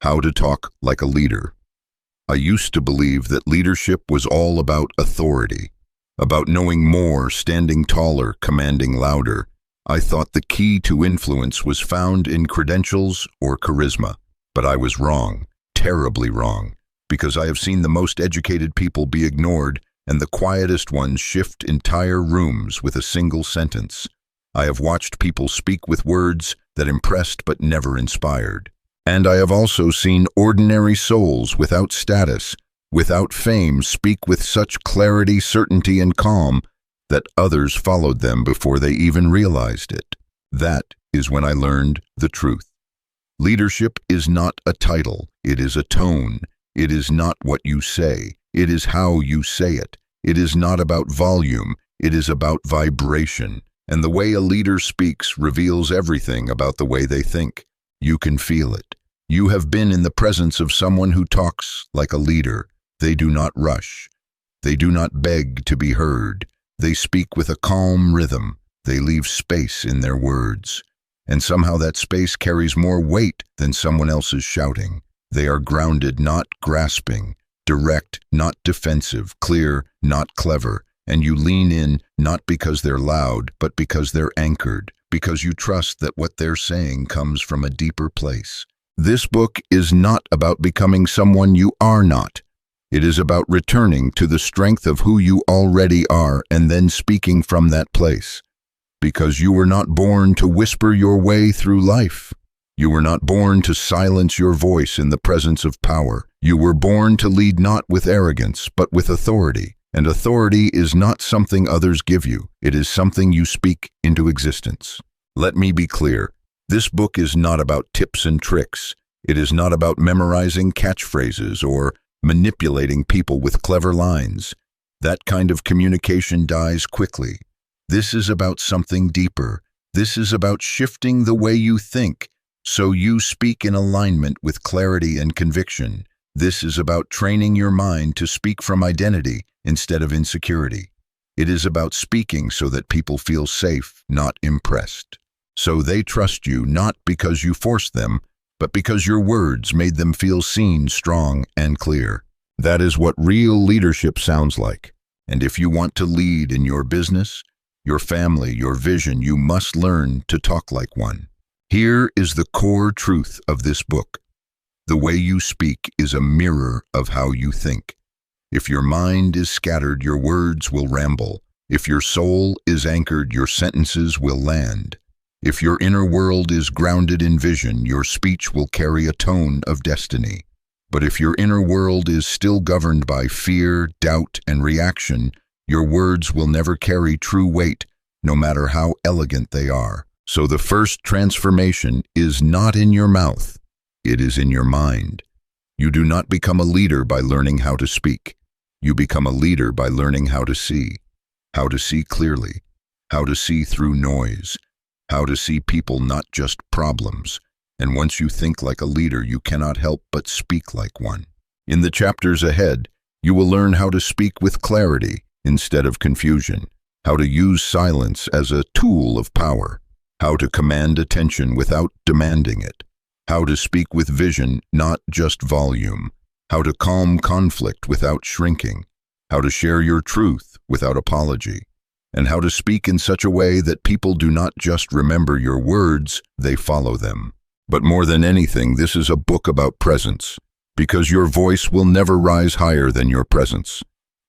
How to talk like a leader. I used to believe that leadership was all about authority, about knowing more, standing taller, commanding louder. I thought the key to influence was found in credentials or charisma. But I was wrong, terribly wrong, because I have seen the most educated people be ignored and the quietest ones shift entire rooms with a single sentence. I have watched people speak with words that impressed but never inspired. And I have also seen ordinary souls without status, without fame, speak with such clarity, certainty, and calm that others followed them before they even realized it. That is when I learned the truth. Leadership is not a title, it is a tone. It is not what you say, it is how you say it. It is not about volume, it is about vibration. And the way a leader speaks reveals everything about the way they think. You can feel it. You have been in the presence of someone who talks like a leader. They do not rush. They do not beg to be heard. They speak with a calm rhythm. They leave space in their words. And somehow that space carries more weight than someone else's shouting. They are grounded, not grasping, direct, not defensive, clear, not clever. And you lean in not because they're loud, but because they're anchored, because you trust that what they're saying comes from a deeper place. This book is not about becoming someone you are not. It is about returning to the strength of who you already are and then speaking from that place. Because you were not born to whisper your way through life. You were not born to silence your voice in the presence of power. You were born to lead not with arrogance, but with authority. And authority is not something others give you. It is something you speak into existence. Let me be clear. This book is not about tips and tricks. It is not about memorizing catchphrases or manipulating people with clever lines. That kind of communication dies quickly. This is about something deeper. This is about shifting the way you think, so you speak in alignment with clarity and conviction. This is about training your mind to speak from identity instead of insecurity. It is about speaking so that people feel safe, not impressed. So they trust you not because you forced them, but because your words made them feel seen, strong, and clear. That is what real leadership sounds like. And if you want to lead in your business, your family, your vision, you must learn to talk like one. Here is the core truth of this book. The way you speak is a mirror of how you think. If your mind is scattered, your words will ramble. If your soul is anchored, your sentences will land. If your inner world is grounded in vision, your speech will carry a tone of destiny. But if your inner world is still governed by fear, doubt, and reaction, your words will never carry true weight, no matter how elegant they are. So the first transformation is not in your mouth, it is in your mind. You do not become a leader by learning how to speak. You become a leader by learning how to see clearly, how to see through noise, how to see people, not just problems. And once you think like a leader, you cannot help but speak like one. In the chapters ahead, you will learn how to speak with clarity instead of confusion, how to use silence as a tool of power, how to command attention without demanding it, how to speak with vision, not just volume, how to calm conflict without shrinking, how to share your truth without apology, and how to speak in such a way that people do not just remember your words, they follow them. But more than anything, this is a book about presence, because your voice will never rise higher than your presence,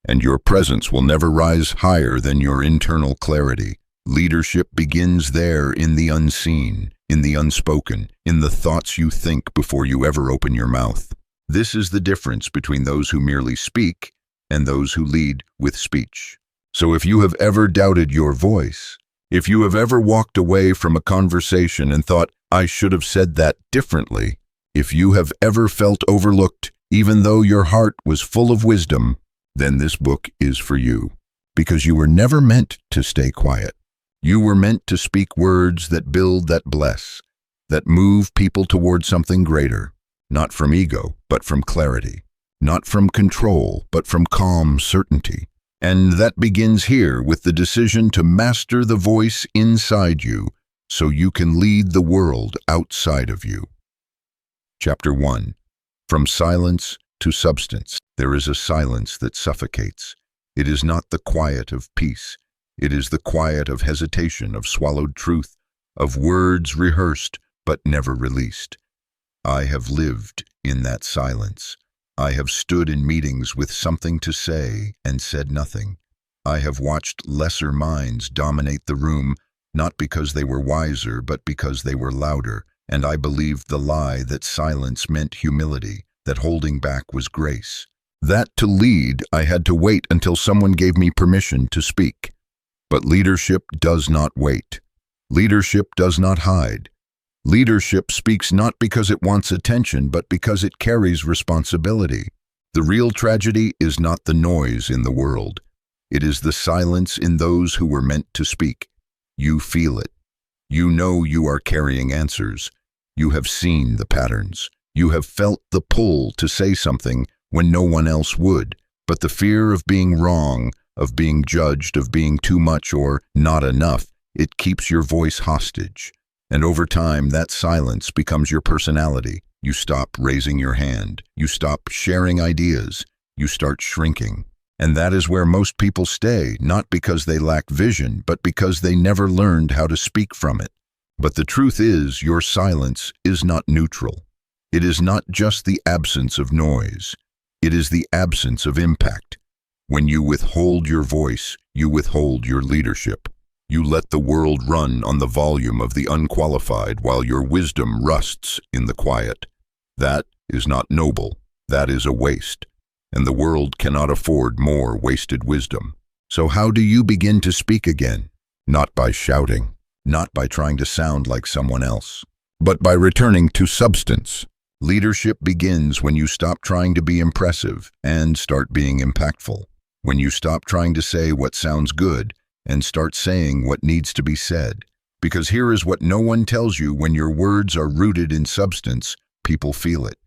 and your presence will never rise higher than your internal clarity. Leadership begins there, in the unseen, in the unspoken, in the thoughts you think before you ever open your mouth. This is the difference between those who merely speak and those who lead with speech. So if you have ever doubted your voice, if you have ever walked away from a conversation and thought, I should have said that differently, if you have ever felt overlooked, even though your heart was full of wisdom, then this book is for you. Because you were never meant to stay quiet. You were meant to speak words that build, that bless, that move people toward something greater, not from ego, but from clarity, not from control, but from calm certainty. And that begins here with the decision to master the voice inside you so you can lead the world outside of you. Chapter 1. From silence to substance, there is a silence that suffocates. It is not the quiet of peace. It is the quiet of hesitation, of swallowed truth, of words rehearsed but never released. I have lived in that silence. I have stood in meetings with something to say and said nothing. I have watched lesser minds dominate the room, not because they were wiser, but because they were louder, and I believed the lie that silence meant humility, that holding back was grace. That to lead, I had to wait until someone gave me permission to speak. But leadership does not wait. Leadership does not hide. Leadership speaks not because it wants attention, but because it carries responsibility. The real tragedy is not the noise in the world. It is the silence in those who were meant to speak. You feel it. You know you are carrying answers. You have seen the patterns. You have felt the pull to say something when no one else would, but the fear of being wrong, of being judged, of being too much or not enough, it keeps your voice hostage. And over time, that silence becomes your personality. You stop raising your hand. You stop sharing ideas. You start shrinking. And that is where most people stay, not because they lack vision, but because they never learned how to speak from it. But the truth is, your silence is not neutral. It is not just the absence of noise. It is the absence of impact. When you withhold your voice, you withhold your leadership. You let the world run on the volume of the unqualified while your wisdom rusts in the quiet. That is not noble. That is a waste. And the world cannot afford more wasted wisdom. So how do you begin to speak again? Not by shouting, not by trying to sound like someone else, but by returning to substance. Leadership begins when you stop trying to be impressive and start being impactful. When you stop trying to say what sounds good and start saying what needs to be said. Because here is what no one tells you: when your words are rooted in substance, people feel it.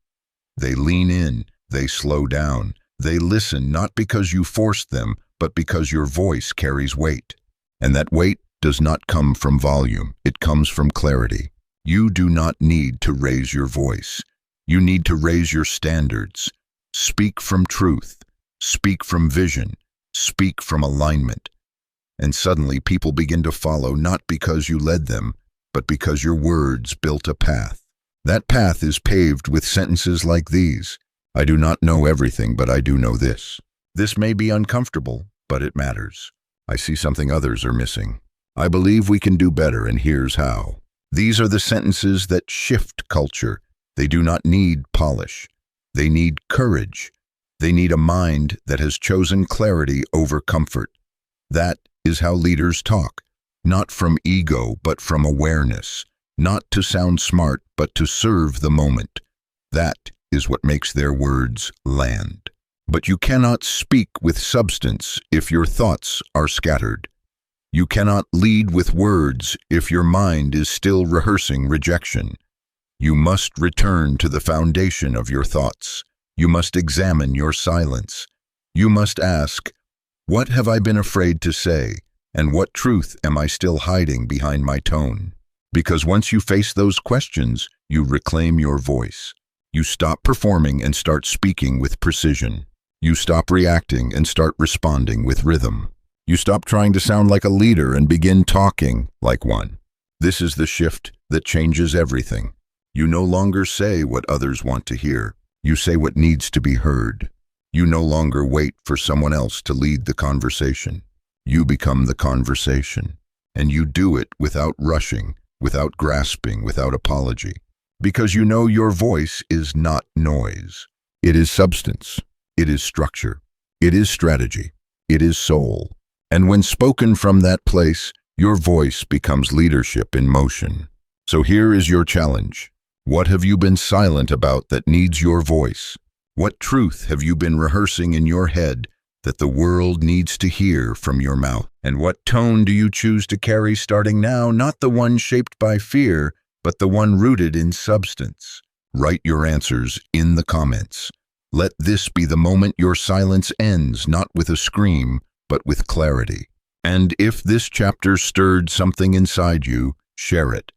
They lean in, they slow down, they listen not because you forced them, but because your voice carries weight. And that weight does not come from volume, it comes from clarity. You do not need to raise your voice. You need to raise your standards. Speak from truth. Speak from vision. Speak from alignment. And suddenly people begin to follow, not because you led them, but because your words built a path. That path is paved with sentences like these: I do not know everything, but I do know this. This may be uncomfortable, but it matters. I see something others are missing. I believe we can do better, and here's how. These are the sentences that shift culture. They do not need polish. They need courage. They need a mind that has chosen clarity over comfort. That is how leaders talk, not from ego, but from awareness, not to sound smart, but to serve the moment. That is what makes their words land. But you cannot speak with substance if your thoughts are scattered. You cannot lead with words if your mind is still rehearsing rejection. You must return to the foundation of your thoughts. You must examine your silence. You must ask, what have I been afraid to say, and what truth am I still hiding behind my tone? Because once you face those questions, you reclaim your voice. You stop performing and start speaking with precision. You stop reacting and start responding with rhythm. You stop trying to sound like a leader and begin talking like one. This is the shift that changes everything. You no longer say what others want to hear. You say what needs to be heard. You no longer wait for someone else to lead the conversation. You become the conversation. And you do it without rushing, without grasping, without apology. Because you know your voice is not noise. It is substance. It is structure. It is strategy. It is soul. And when spoken from that place, your voice becomes leadership in motion. So here is your challenge. What have you been silent about that needs your voice? What truth have you been rehearsing in your head that the world needs to hear from your mouth? And what tone do you choose to carry starting now, not the one shaped by fear, but the one rooted in substance? Write your answers in the comments. Let this be the moment your silence ends, not with a scream, but with clarity. And if this chapter stirred something inside you, share it.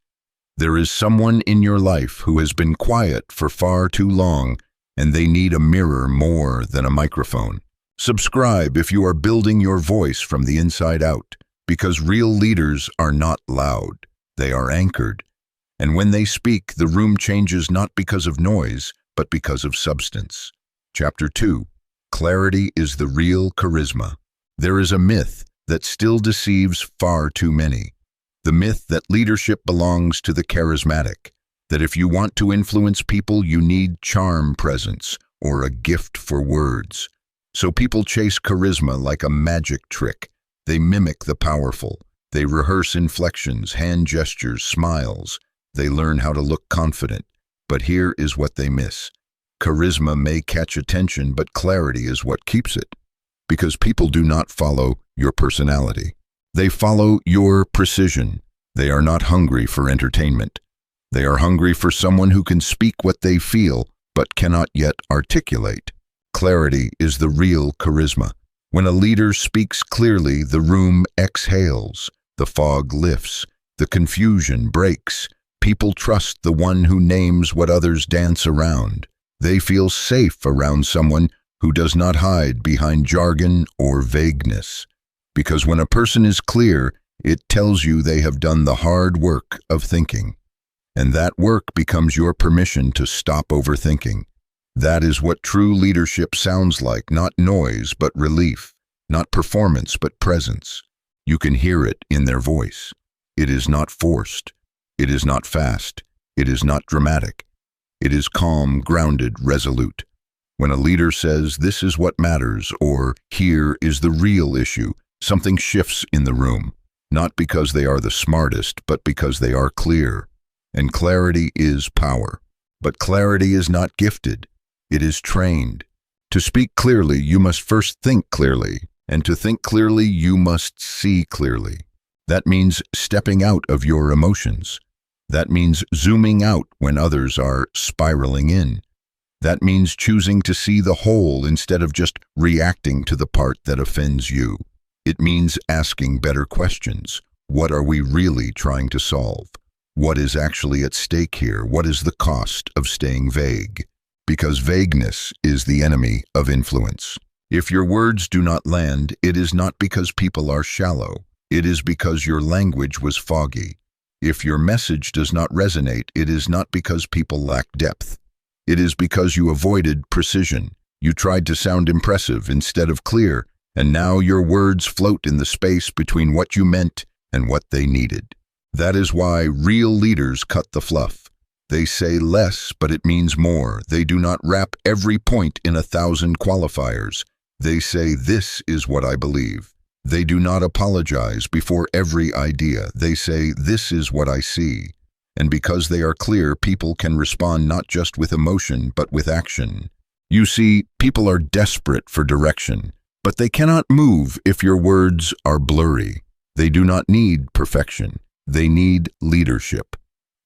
There is someone in your life who has been quiet for far too long, and they need a mirror more than a microphone. Subscribe if you are building your voice from the inside out, because real leaders are not loud, they are anchored. And when they speak, the room changes not because of noise, but because of substance. Chapter 2. Clarity is the real charisma. There is a myth that still deceives far too many. The myth that leadership belongs to the charismatic, that if you want to influence people, you need charm presence or a gift for words. So people chase charisma like a magic trick. They mimic the powerful. They rehearse inflections, hand gestures, smiles. They learn how to look confident. But here is what they miss. Charisma may catch attention, but clarity is what keeps it. Because people do not follow your personality. They follow your precision. They are not hungry for entertainment. They are hungry for someone who can speak what they feel, but cannot yet articulate. Clarity is the real charisma. When a leader speaks clearly, the room exhales, the fog lifts, the confusion breaks. People trust the one who names what others dance around. They feel safe around someone who does not hide behind jargon or vagueness. Because when a person is clear, it tells you they have done the hard work of thinking. And that work becomes your permission to stop overthinking. That is what true leadership sounds like, not noise but relief, not performance but presence. You can hear it in their voice. It is not forced. It is not fast. It is not dramatic. It is calm, grounded, resolute. When a leader says, "This is what matters," or "Here is the real issue," something shifts in the room, not because they are the smartest, but because they are clear. And clarity is power. But clarity is not gifted. It is trained. To speak clearly, you must first think clearly, and to think clearly, you must see clearly. That means stepping out of your emotions. That means zooming out when others are spiraling in. That means choosing to see the whole instead of just reacting to the part that offends you. It means asking better questions. What are we really trying to solve? What is actually at stake here? What is the cost of staying vague? Because vagueness is the enemy of influence. If your words do not land, it is not because people are shallow. It is because your language was foggy. If your message does not resonate, it is not because people lack depth. It is because you avoided precision. You tried to sound impressive instead of clear, and now your words float in the space between what you meant and what they needed. That is why real leaders cut the fluff. They say less, but it means more. They do not wrap every point in 1,000 qualifiers. They say, "This is what I believe." They do not apologize before every idea. They say, "This is what I see." And because they are clear, people can respond not just with emotion, but with action. You see, people are desperate for direction, but they cannot move if your words are blurry. They do not need perfection. They need leadership.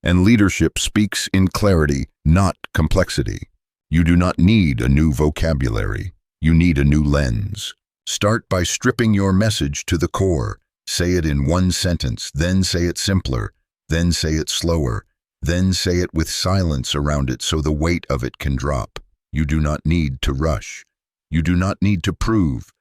And leadership speaks in clarity, not complexity. You do not need a new vocabulary. You need a new lens. Start by stripping your message to the core. Say it in one sentence, then say it simpler, then say it slower, then say it with silence around it so the weight of it can drop. You do not need to rush. You do not need to prove.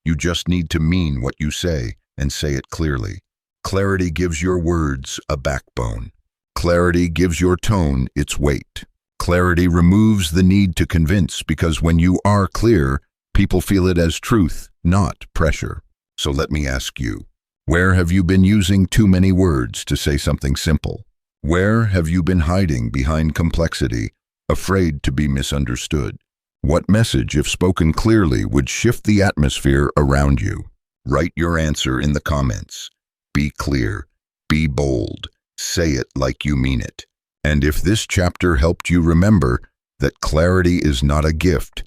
You just need to mean what you say and say it clearly. Clarity gives your words a backbone. Clarity gives your tone its weight. Clarity removes the need to convince, because when you are clear, people feel it as truth, not pressure. So let me ask you, where have you been using too many words to say something simple? Where have you been hiding behind complexity, afraid to be misunderstood? What message, if spoken clearly, would shift the atmosphere around you? Write your answer in the comments. Be clear. Be bold. Say it like you mean it. And if this chapter helped you remember that clarity is not a gift,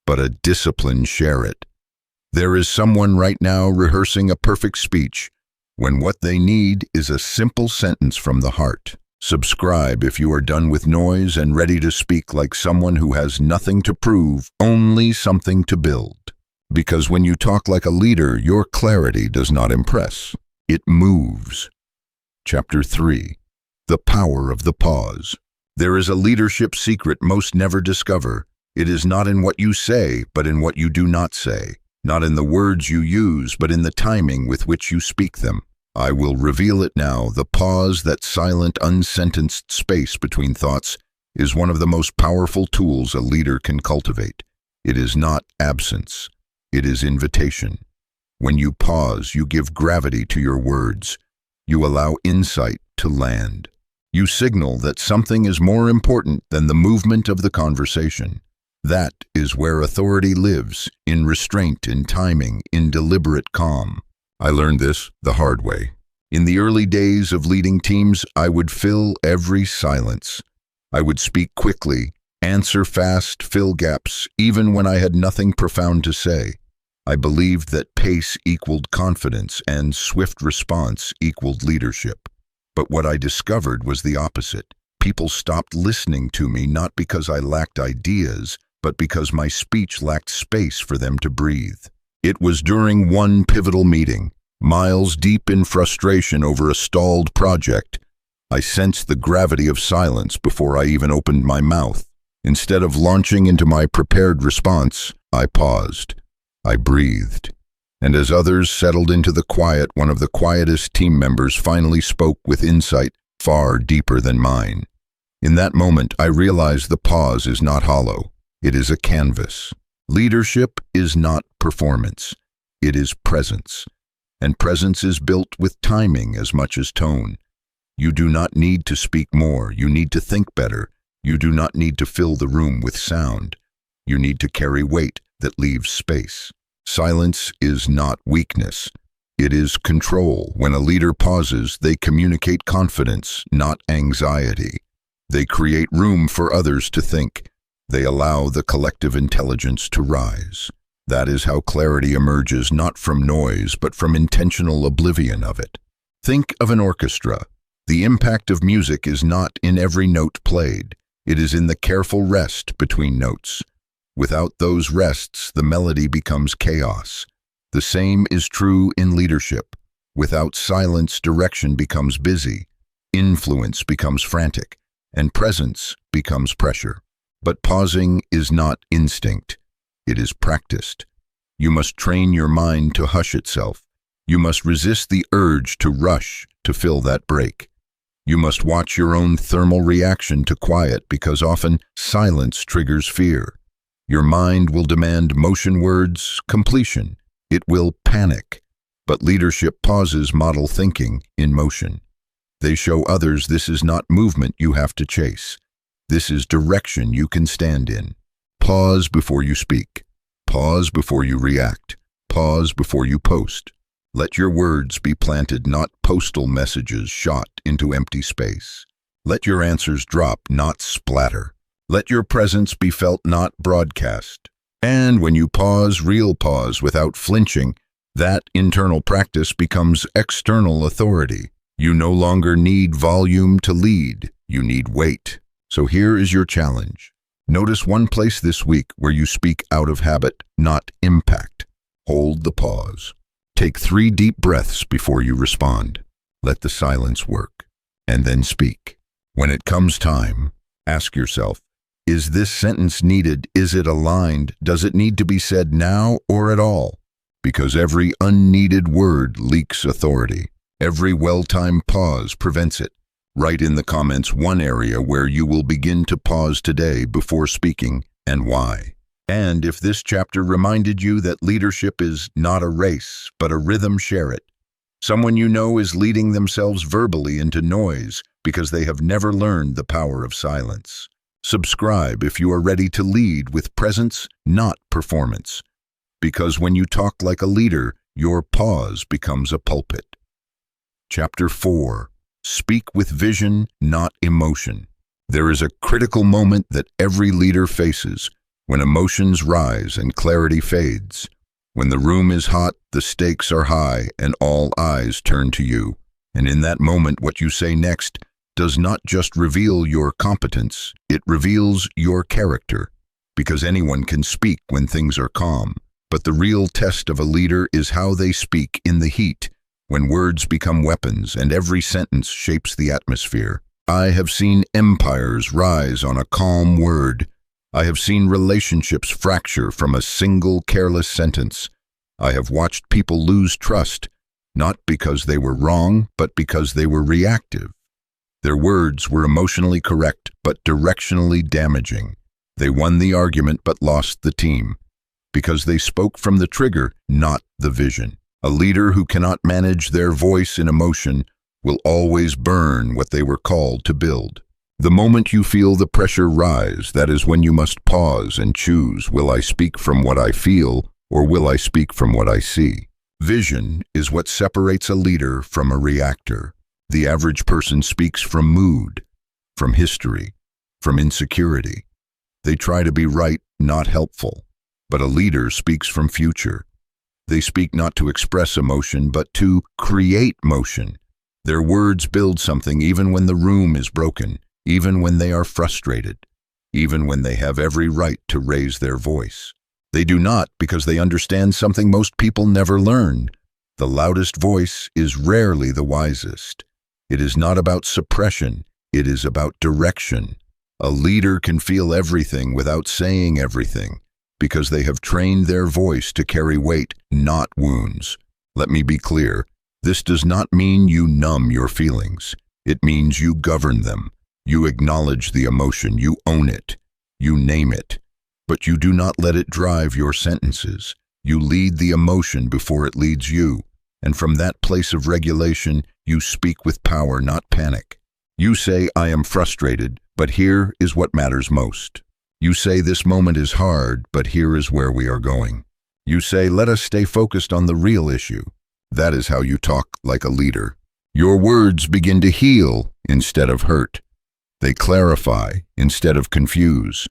but a discipline, share it. There is someone right now rehearsing a perfect speech when what they need is a simple sentence from the heart. Subscribe if you are done with noise and ready to speak like someone who has nothing to prove, only something to build. Because when you talk like a leader, your clarity does not impress. It moves. Chapter 3. The Power of the Pause. There is a leadership secret most never discover. It is not in what you say, but in what you do not say. Not in the words you use, but in the timing with which you speak them. I will reveal it now. The pause, that silent, unsentenced space between thoughts, is one of the most powerful tools a leader can cultivate. It is not absence. It is invitation. When you pause, you give gravity to your words. You allow insight to land. You signal that something is more important than the movement of the conversation. That is where authority lives, in restraint, in timing, in deliberate calm. I learned this the hard way. In the early days of leading teams, I would fill every silence. I would speak quickly, answer fast, fill gaps, even when I had nothing profound to say. I believed that pace equaled confidence and swift response equaled leadership. But what I discovered was the opposite. People stopped listening to me not because I lacked ideas, but because my speech lacked space for them to breathe. It was during one pivotal meeting, miles deep in frustration over a stalled project, I sensed the gravity of silence before I even opened my mouth. Instead of launching into my prepared response, I paused. I breathed. And as others settled into the quiet, one of the quietest team members finally spoke with insight far deeper than mine. In that moment, I realized the pause is not hollow. It is a canvas. Leadership is not performance. It is presence. And presence is built with timing as much as tone. You do not need to speak more. You need to think better. You do not need to fill the room with sound. You need to carry weight that leaves space. Silence is not weakness. It is control. When a leader pauses, they communicate confidence, not anxiety. They create room for others to think. They allow the collective intelligence to rise. That is how clarity emerges, not from noise, but from intentional oblivion of it. Think of an orchestra. The impact of music is not in every note played. It is in the careful rest between notes. Without those rests, the melody becomes chaos. The same is true in leadership. Without silence, direction becomes busy, influence becomes frantic, and presence becomes pressure. But pausing is not instinct. It is practiced. You must train your mind to hush itself. You must resist the urge to rush to fill that break. You must watch your own thermal reaction to quiet, because often silence triggers fear. Your mind will demand motion words, completion. It will panic. But leadership pauses model thinking in motion. They show others this is not movement you have to chase. This is direction you can stand in. Pause before you speak. Pause before you react. Pause before you post. Let your words be planted, not postal messages shot into empty space. Let your answers drop, not splatter. Let your presence be felt, not broadcast. And when you pause, real pause, without flinching, that internal practice becomes external authority. You no longer need volume to lead. You need weight. So here is your challenge. Notice one place this week where you speak out of habit, not impact. Hold the pause. Take 3 deep breaths before you respond. Let the silence work, and then speak. When it comes time, ask yourself, is this sentence needed? Is it aligned? Does it need to be said now or at all? Because every unneeded word leaks authority. Every well-timed pause prevents it. Write in the comments one area where you will begin to pause today before speaking, and why. And if this chapter reminded you that leadership is not a race, but a rhythm, share it. Someone you know is leading themselves verbally into noise because they have never learned the power of silence. Subscribe if you are ready to lead with presence, not performance. Because when you talk like a leader, your pause becomes a pulpit. Chapter 4. Speak with vision, not emotion. There is a critical moment that every leader faces, when emotions rise and clarity fades. When the room is hot, the stakes are high, and all eyes turn to you. And in that moment, what you say next does not just reveal your competence, it reveals your character. Because anyone can speak when things are calm, but the real test of a leader is how they speak in the heat, when words become weapons and every sentence shapes the atmosphere. I have seen empires rise on a calm word, I have seen relationships fracture from a single careless sentence. I have watched people lose trust, not because they were wrong, but because they were reactive. Their words were emotionally correct, but directionally damaging. They won the argument, but lost the team, because they spoke from the trigger, not the vision. A leader who cannot manage their voice in emotion will always burn what they were called to build. The moment you feel the pressure rise, that is when you must pause and choose, will I speak from what I feel, or will I speak from what I see? Vision is what separates a leader from a reactor. The average person speaks from mood, from history, from insecurity. They try to be right, not helpful. But a leader speaks from future. They speak not to express emotion, but to create motion. Their words build something even when the room is broken, even when they are frustrated, even when they have every right to raise their voice. They do not because they understand something most people never learn. The loudest voice is rarely the wisest. It is not about suppression, it is about direction. A leader can feel everything without saying everything, because they have trained their voice to carry weight, not wounds. Let me be clear, this does not mean you numb your feelings. It means you govern them. You acknowledge the emotion, you own it, you name it. But you do not let it drive your sentences. You lead the emotion before it leads you. And from that place of regulation, you speak with power, not panic. You say, I am frustrated, but here is what matters most. You say, this moment is hard, but here is where we are going. You say, let us stay focused on the real issue. That is how you talk like a leader. Your words begin to heal instead of hurt. They clarify instead of confuse.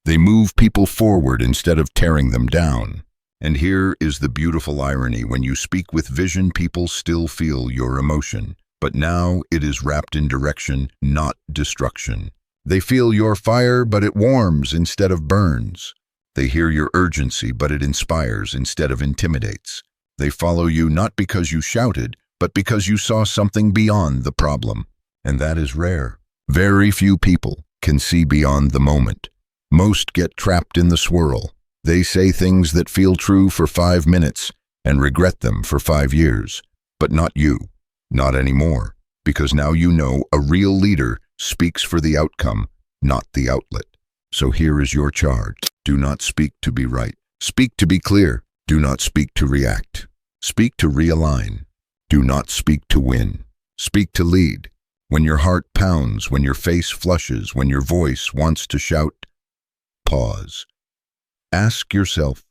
They move people forward instead of tearing them down. And here is the beautiful irony. When you speak with vision, people still feel your emotion. But now it is wrapped in direction, not destruction. They feel your fire, but it warms instead of burns. They hear your urgency, but it inspires instead of intimidates. They follow you not because you shouted, but because you saw something beyond the problem. And that is rare. Very few people can see beyond the moment. Most get trapped in the swirl. They say things that feel true for 5 minutes and regret them for 5 years. But not you. Not anymore. Because now you know a real leader speaks for the outcome, not the outlet. So here is your charge. Do not speak to be right. Speak to be clear. Do not speak to react. Speak to realign. Do not speak to win. Speak to lead. When your heart pounds, when your face flushes, when your voice wants to shout, pause. Ask yourself,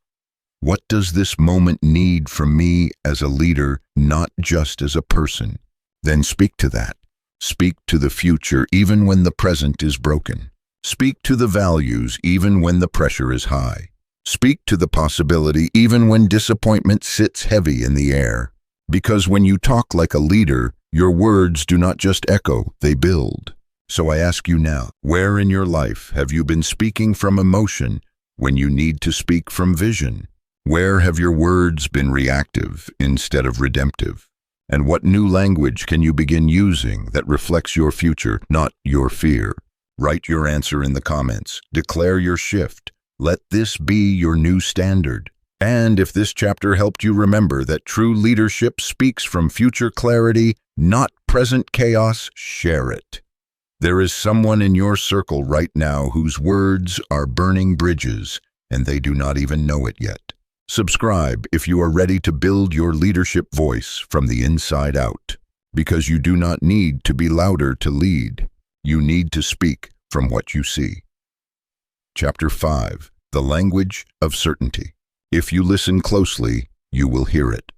what does this moment need from me as a leader, not just as a person? Then speak to that. Speak to the future even when the present is broken. Speak to the values even when the pressure is high. Speak to the possibility even when disappointment sits heavy in the air. Because when you talk like a leader, your words do not just echo, they build. So I ask you now, where in your life have you been speaking from emotion when you need to speak from vision? Where have your words been reactive instead of redemptive? And what new language can you begin using that reflects your future, not your fear? Write your answer in the comments. Declare your shift. Let this be your new standard. And if this chapter helped you remember that true leadership speaks from future clarity, not present chaos, share it. There is someone in your circle right now whose words are burning bridges, and they do not even know it yet. Subscribe if you are ready to build your leadership voice from the inside out. Because you do not need to be louder to lead. You need to speak from what you see. Chapter 5. The Language of Certainty. If you listen closely, you will hear it.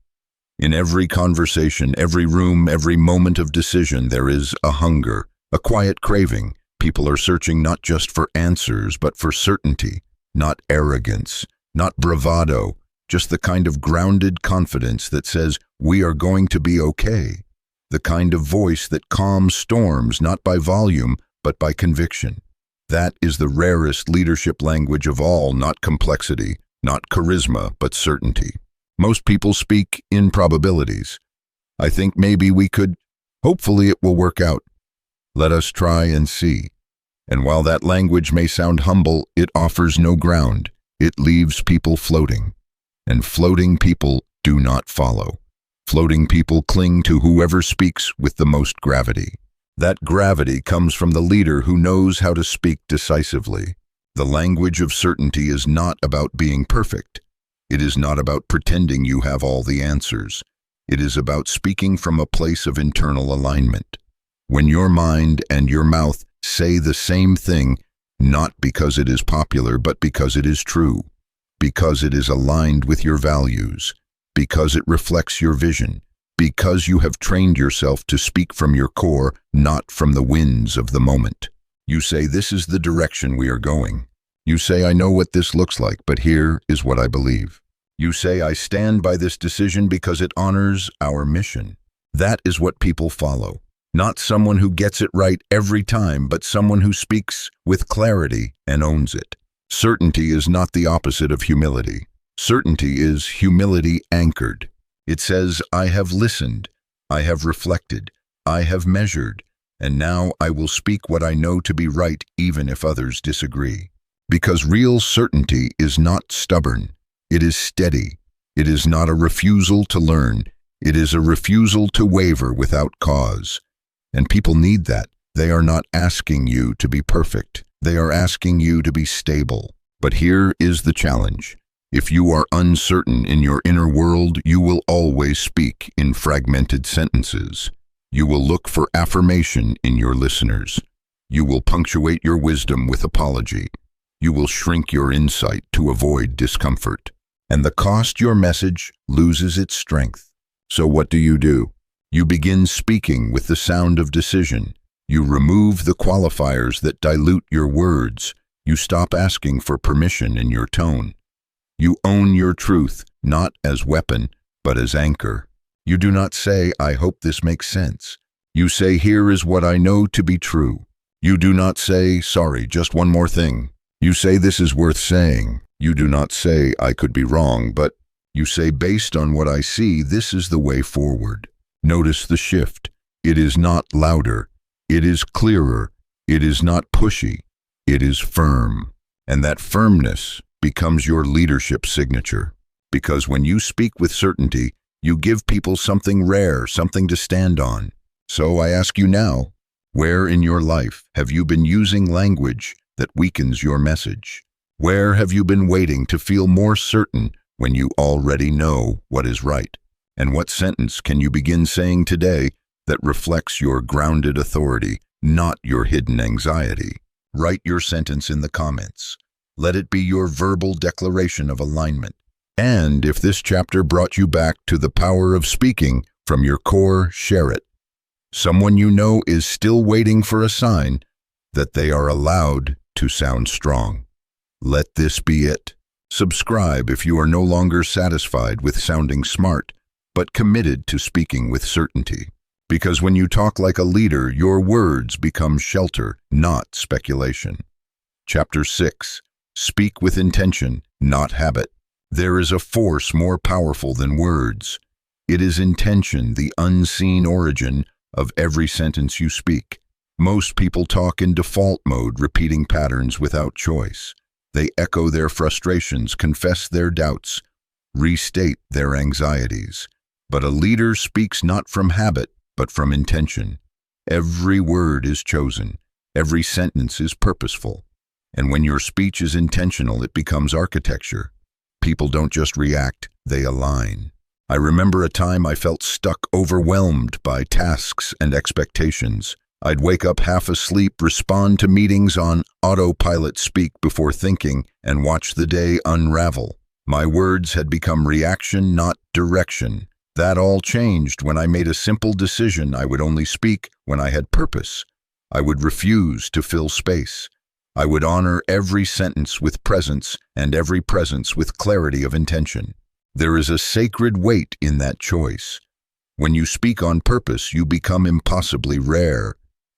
In every conversation, every room, every moment of decision, there is a hunger, a quiet craving. People are searching not just for answers, but for certainty, not arrogance, not bravado, just the kind of grounded confidence that says, we are going to be okay. The kind of voice that calms storms not by volume, but by conviction. That is the rarest leadership language of all, not complexity, not charisma, but certainty. Most people speak in probabilities. I think maybe we could, hopefully it will work out. Let us try and see. And while that language may sound humble, it offers no ground. It leaves people floating. And floating people do not follow. Floating people cling to whoever speaks with the most gravity. That gravity comes from the leader who knows how to speak decisively. The language of certainty is not about being perfect. It is not about pretending you have all the answers. It is about speaking from a place of internal alignment. When your mind and your mouth say the same thing, not because it is popular, but because it is true, because it is aligned with your values, because it reflects your vision, because you have trained yourself to speak from your core, not from the winds of the moment. You say, this is the direction we are going. You say, I know what this looks like, but here is what I believe. You say, I stand by this decision because it honors our mission. That is what people follow. Not someone who gets it right every time, but someone who speaks with clarity and owns it. Certainty is not the opposite of humility. Certainty is humility anchored. It says, I have listened, I have reflected, I have measured, and now I will speak what I know to be right even if others disagree. Because real certainty is not stubborn, it is steady. It is not a refusal to learn, it is a refusal to waver without cause. And people need that. They are not asking you to be perfect. They are asking you to be stable. But here is the challenge. If you are uncertain in your inner world, you will always speak in fragmented sentences. You will look for affirmation in your listeners. You will punctuate your wisdom with apology. You will shrink your insight to avoid discomfort. And the cost your message loses its strength. So what do? You begin speaking with the sound of decision. You remove the qualifiers that dilute your words. You stop asking for permission in your tone. You own your truth, not as weapon, but as anchor. You do not say, I hope this makes sense. You say, here is what I know to be true. You do not say, sorry, just one more thing. You say, this is worth saying. You do not say, I could be wrong, but you say, based on what I see, this is the way forward. Notice the shift. It is not louder. It is clearer. It is not pushy. It is firm. And that firmness becomes your leadership signature. Because when you speak with certainty, you give people something rare, something to stand on. So I ask you now, where in your life have you been using language that weakens your message? Where have you been waiting to feel more certain when you already know what is right? And what sentence can you begin saying today that reflects your grounded authority, not your hidden anxiety? Write your sentence in the comments. Let it be your verbal declaration of alignment. And if this chapter brought you back to the power of speaking from your core, share it. Someone you know is still waiting for a sign that they are allowed to sound strong. Let this be it. Subscribe if you are no longer satisfied with sounding smart, but committed to speaking with certainty. Because when you talk like a leader, your words become shelter, not speculation. Chapter 6. Speak with intention, not habit. There is a force more powerful than words. It is intention, the unseen origin of every sentence you speak. Most people talk in default mode, repeating patterns without choice. They echo their frustrations, confess their doubts, restate their anxieties. But a leader speaks not from habit, but from intention. Every word is chosen. Every sentence is purposeful. And when your speech is intentional, it becomes architecture. People don't just react, they align. I remember a time I felt stuck, overwhelmed by tasks and expectations. I'd wake up half asleep, respond to meetings on autopilot, speak before thinking, and watch the day unravel. My words had become reaction, not direction. That all changed when I made a simple decision. I would only speak when I had purpose. I would refuse to fill space. I would honor every sentence with presence and every presence with clarity of intention. There is a sacred weight in that choice. When you speak on purpose, you become impossibly rare.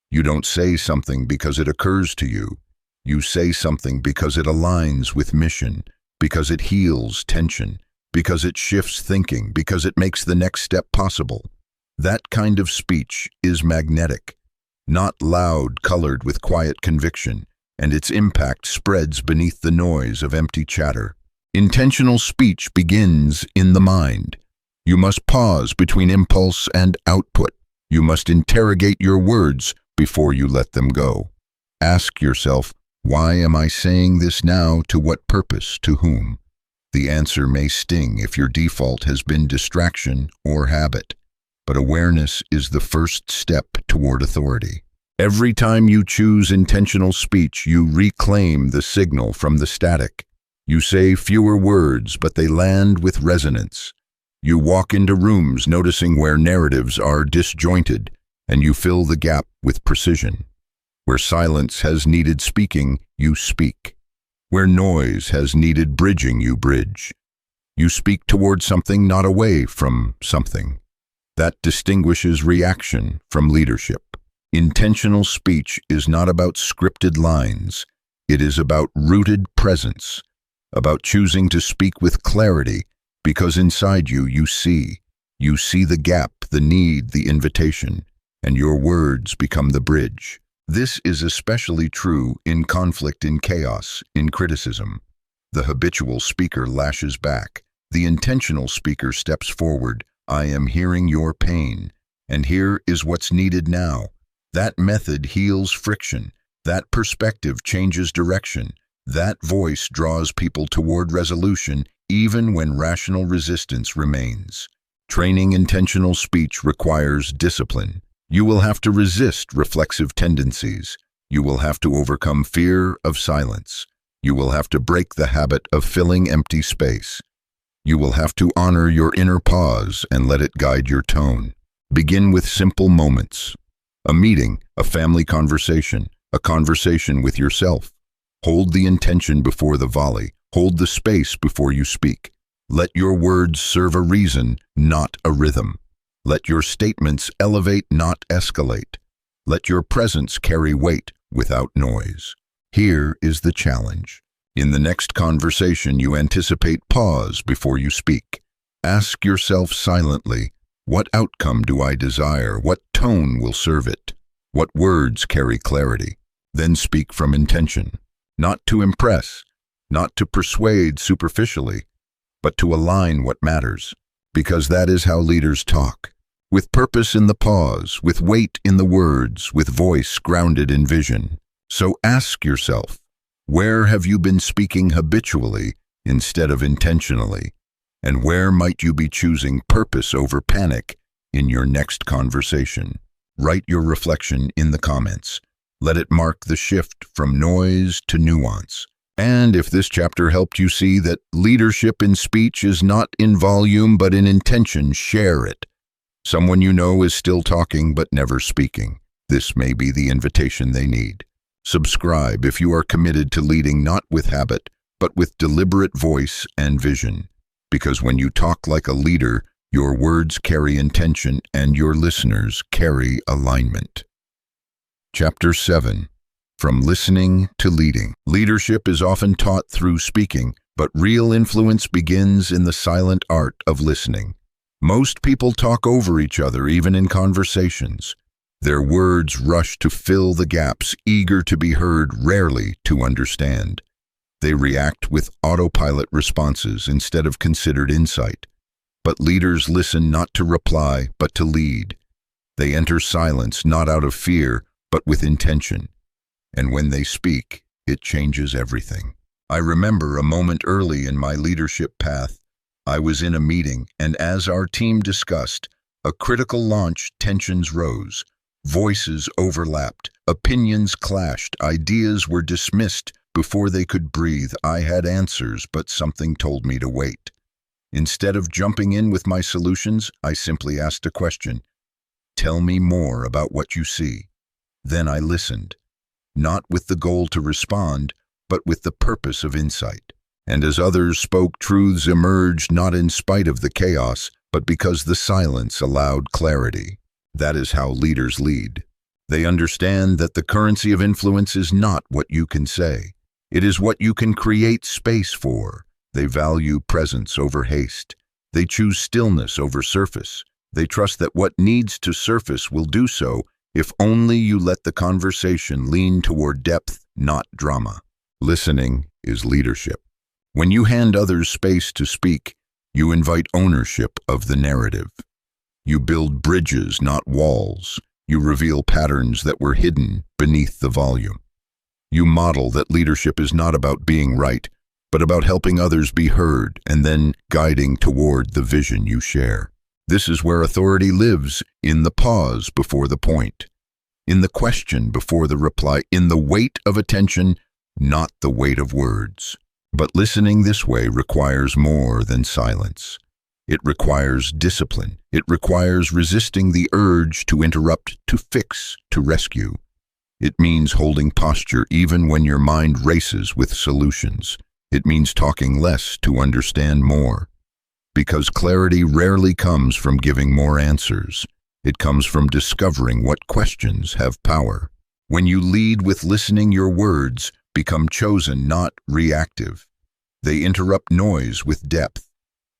You don't say something because it occurs to you. You say something because it aligns with mission, because it heals tension, because it shifts thinking, because it makes the next step possible. That kind of speech is magnetic. not loud, colored with quiet conviction, and its impact spreads beneath the noise of empty chatter. Intentional speech begins in the mind. You must pause between impulse and output. You must interrogate your words before you let them go. Ask yourself, why am I saying this now? To what purpose? To whom? The answer may sting if your default has been distraction or habit, but awareness is the first step toward authority. Every time you choose intentional speech, you reclaim the signal from the static. You say fewer words, but they land with resonance. You walk into rooms noticing where narratives are disjointed, and you fill the gap with precision. Where silence has needed speaking, you speak. Where noise has needed bridging, you bridge. You speak toward something, not away from something. That distinguishes reaction from leadership. Intentional speech is not about scripted lines. It is about rooted presence, about choosing to speak with clarity, because inside you, you see the gap, the need, the invitation, and your words become the bridge. This is especially true in conflict, in chaos, in criticism. The habitual speaker lashes back. The intentional speaker steps forward. I am hearing your pain, and here is what's needed now. That method heals friction. That perspective changes direction. That voice draws people toward resolution, even when rational resistance remains. Training intentional speech requires discipline. You will have to resist reflexive tendencies. You will have to overcome fear of silence. You will have to break the habit of filling empty space. You will have to honor your inner pause and let it guide your tone. Begin with simple moments. A meeting, a family conversation, a conversation with yourself. Hold the intention before the volley. Hold the space before you speak. Let your words serve a reason, not a rhythm. Let your statements elevate, not escalate. Let your presence carry weight without noise. Here is the challenge. In the next conversation, you anticipate pause before you speak. Ask yourself silently, what outcome do I desire? What tone will serve it? What words carry clarity? Then speak from intention, not to impress, not to persuade superficially, but to align what matters, because that is how leaders talk. With purpose in the pause, with weight in the words, with voice grounded in vision. So ask yourself, where have you been speaking habitually instead of intentionally? And where might you be choosing purpose over panic in your next conversation? Write your reflection in the comments. Let it mark the shift from noise to nuance. And if this chapter helped you see that leadership in speech is not in volume but in intention, share it. Someone you know is still talking but never speaking. This may be the invitation they need. Subscribe if you are committed to leading not with habit, but with deliberate voice and vision. Because when you talk like a leader, your words carry intention and your listeners carry alignment. Chapter 7. From Listening to Leading. Leadership is often taught through speaking, but real influence begins in the silent art of listening. Most people talk over each other, even in conversations. Their words rush to fill the gaps, eager to be heard, rarely to understand. They react with autopilot responses instead of considered insight. But leaders listen not to reply, but to lead. They enter silence not out of fear, but with intention. And when they speak, it changes everything. I remember a moment early in my leadership path. I was in a meeting, and as our team discussed a critical launch, tensions rose. Voices overlapped, opinions clashed, ideas were dismissed before they could breathe. I had answers, but something told me to wait. Instead of jumping in with my solutions, I simply asked a question. Tell me more about what you see. Then I listened, not with the goal to respond, but with the purpose of insight. And as others spoke, truths emerged not in spite of the chaos, but because the silence allowed clarity. That is how leaders lead. They understand that the currency of influence is not what you can say. It is what you can create space for. They value presence over haste. They choose stillness over surface. They trust that what needs to surface will do so, If only you let the conversation lean toward depth, not drama. Listening is leadership. When you hand others space to speak, you invite ownership of the narrative. You build bridges, not walls. You reveal patterns that were hidden beneath the volume. You model that leadership is not about being right, but about helping others be heard and then guiding toward the vision you share. This is where authority lives, in the pause before the point, in the question before the reply, in the weight of attention, not the weight of words. But listening this way requires more than silence. It requires discipline. It requires resisting the urge to interrupt, to fix, to rescue. It means holding posture even when your mind races with solutions. It means talking less to understand more. Because clarity rarely comes from giving more answers. It comes from discovering what questions have power. When you lead with listening, your words become chosen, not reactive. They interrupt noise with depth,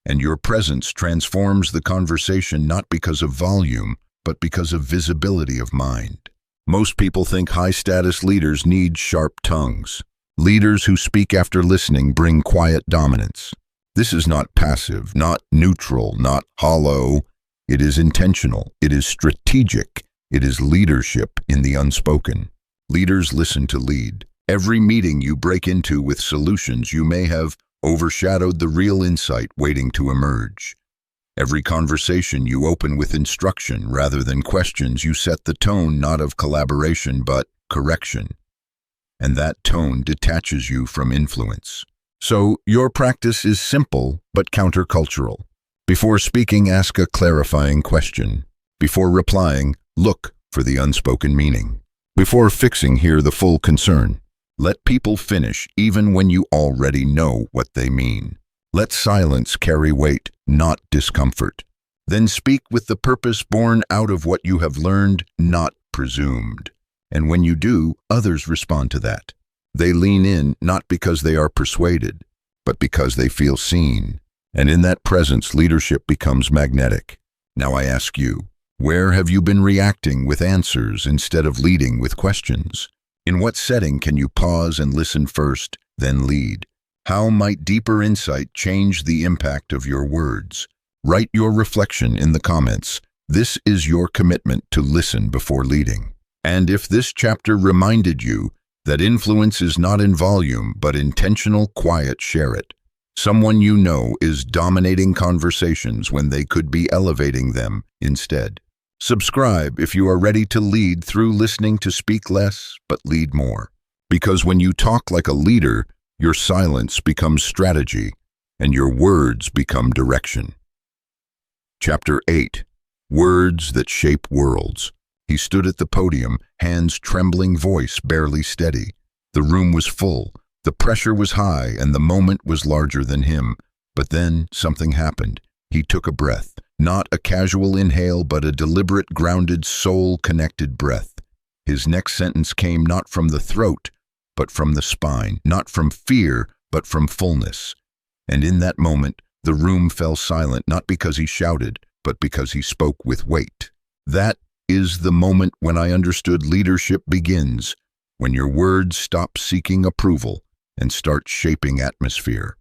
and your presence transforms the conversation not because of volume, but because of visibility of mind. Most people think high-status leaders need sharp tongues. Leaders who speak after listening bring quiet dominance. This is not passive, not neutral, not hollow. It is intentional. It is strategic. It is leadership in the unspoken. Leaders listen to lead. Every meeting you break into with solutions you may have overshadowed the real insight waiting to emerge. Every conversation you open with instruction rather than questions, you set the tone not of collaboration but correction. And that tone detaches you from influence. So your practice is simple but countercultural. Before speaking, ask a clarifying question. Before replying, look for the unspoken meaning. Before fixing, hear the full concern. Let people finish even when you already know what they mean. Let silence carry weight, not discomfort. Then speak with the purpose born out of what you have learned, not presumed. And when you do, others respond to that. They lean in not because they are persuaded, but because they feel seen. And in that presence, leadership becomes magnetic. Now I ask you, where have you been reacting with answers instead of leading with questions? In what setting can you pause and listen first, then lead? How might deeper insight change the impact of your words? Write your reflection in the comments. This is your commitment to listen before leading. And if this chapter reminded you that influence is not in volume, but intentional, quiet, share it. Someone you know is dominating conversations when they could be elevating them instead. Subscribe if you are ready to lead through listening, to speak less, but lead more. Because when you talk like a leader, your silence becomes strategy, and your words become direction. Chapter 8. Words that Shape Worlds. He stood at the podium, hands trembling, voice barely steady. The room was full, the pressure was high, and the moment was larger than him. But then something happened. He took a breath, not a casual inhale, but a deliberate, grounded, soul-connected breath. His next sentence came not from the throat, but from the spine, not from fear, but from fullness. And in that moment, the room fell silent, not because he shouted, but because he spoke with weight. That is the moment when I understood leadership begins, when your words stop seeking approval and start shaping atmosphere.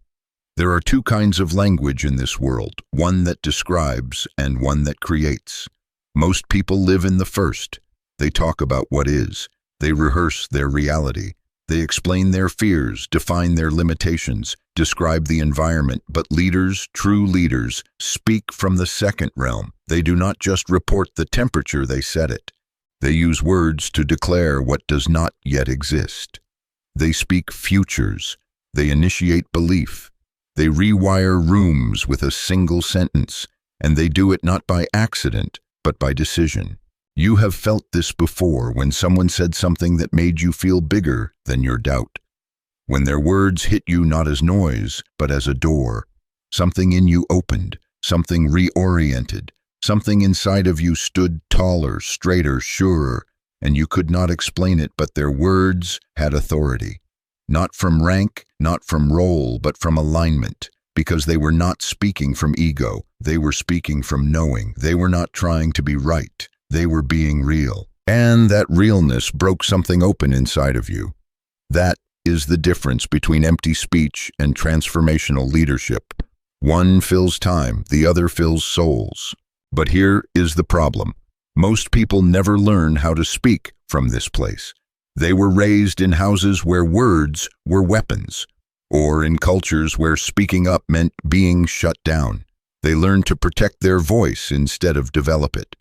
There are two kinds of language in this world, one that describes and one that creates. Most people live in the first. They talk about what is. They rehearse their reality. They explain their fears, define their limitations, describe the environment. But leaders, true leaders, speak from the second realm. They do not just report the temperature, they set it. They use words to declare what does not yet exist. They speak futures. They initiate belief. They rewire rooms with a single sentence, and they do it not by accident, but by decision. You have felt this before when someone said something that made you feel bigger than your doubt. When their words hit you not as noise, but as a door. Something in you opened, something reoriented, something inside of you stood taller, straighter, surer, and you could not explain it, but their words had authority. Not from rank, not from role, but from alignment, because they were not speaking from ego, they were speaking from knowing. They were not trying to be right. They were being real. And that realness broke something open inside of you. That is the difference between empty speech and transformational leadership. One fills time, the other fills souls. But here is the problem. Most people never learn how to speak from this place. They were raised in houses where words were weapons, or in cultures where speaking up meant being shut down. They learned to protect their voice instead of develop it,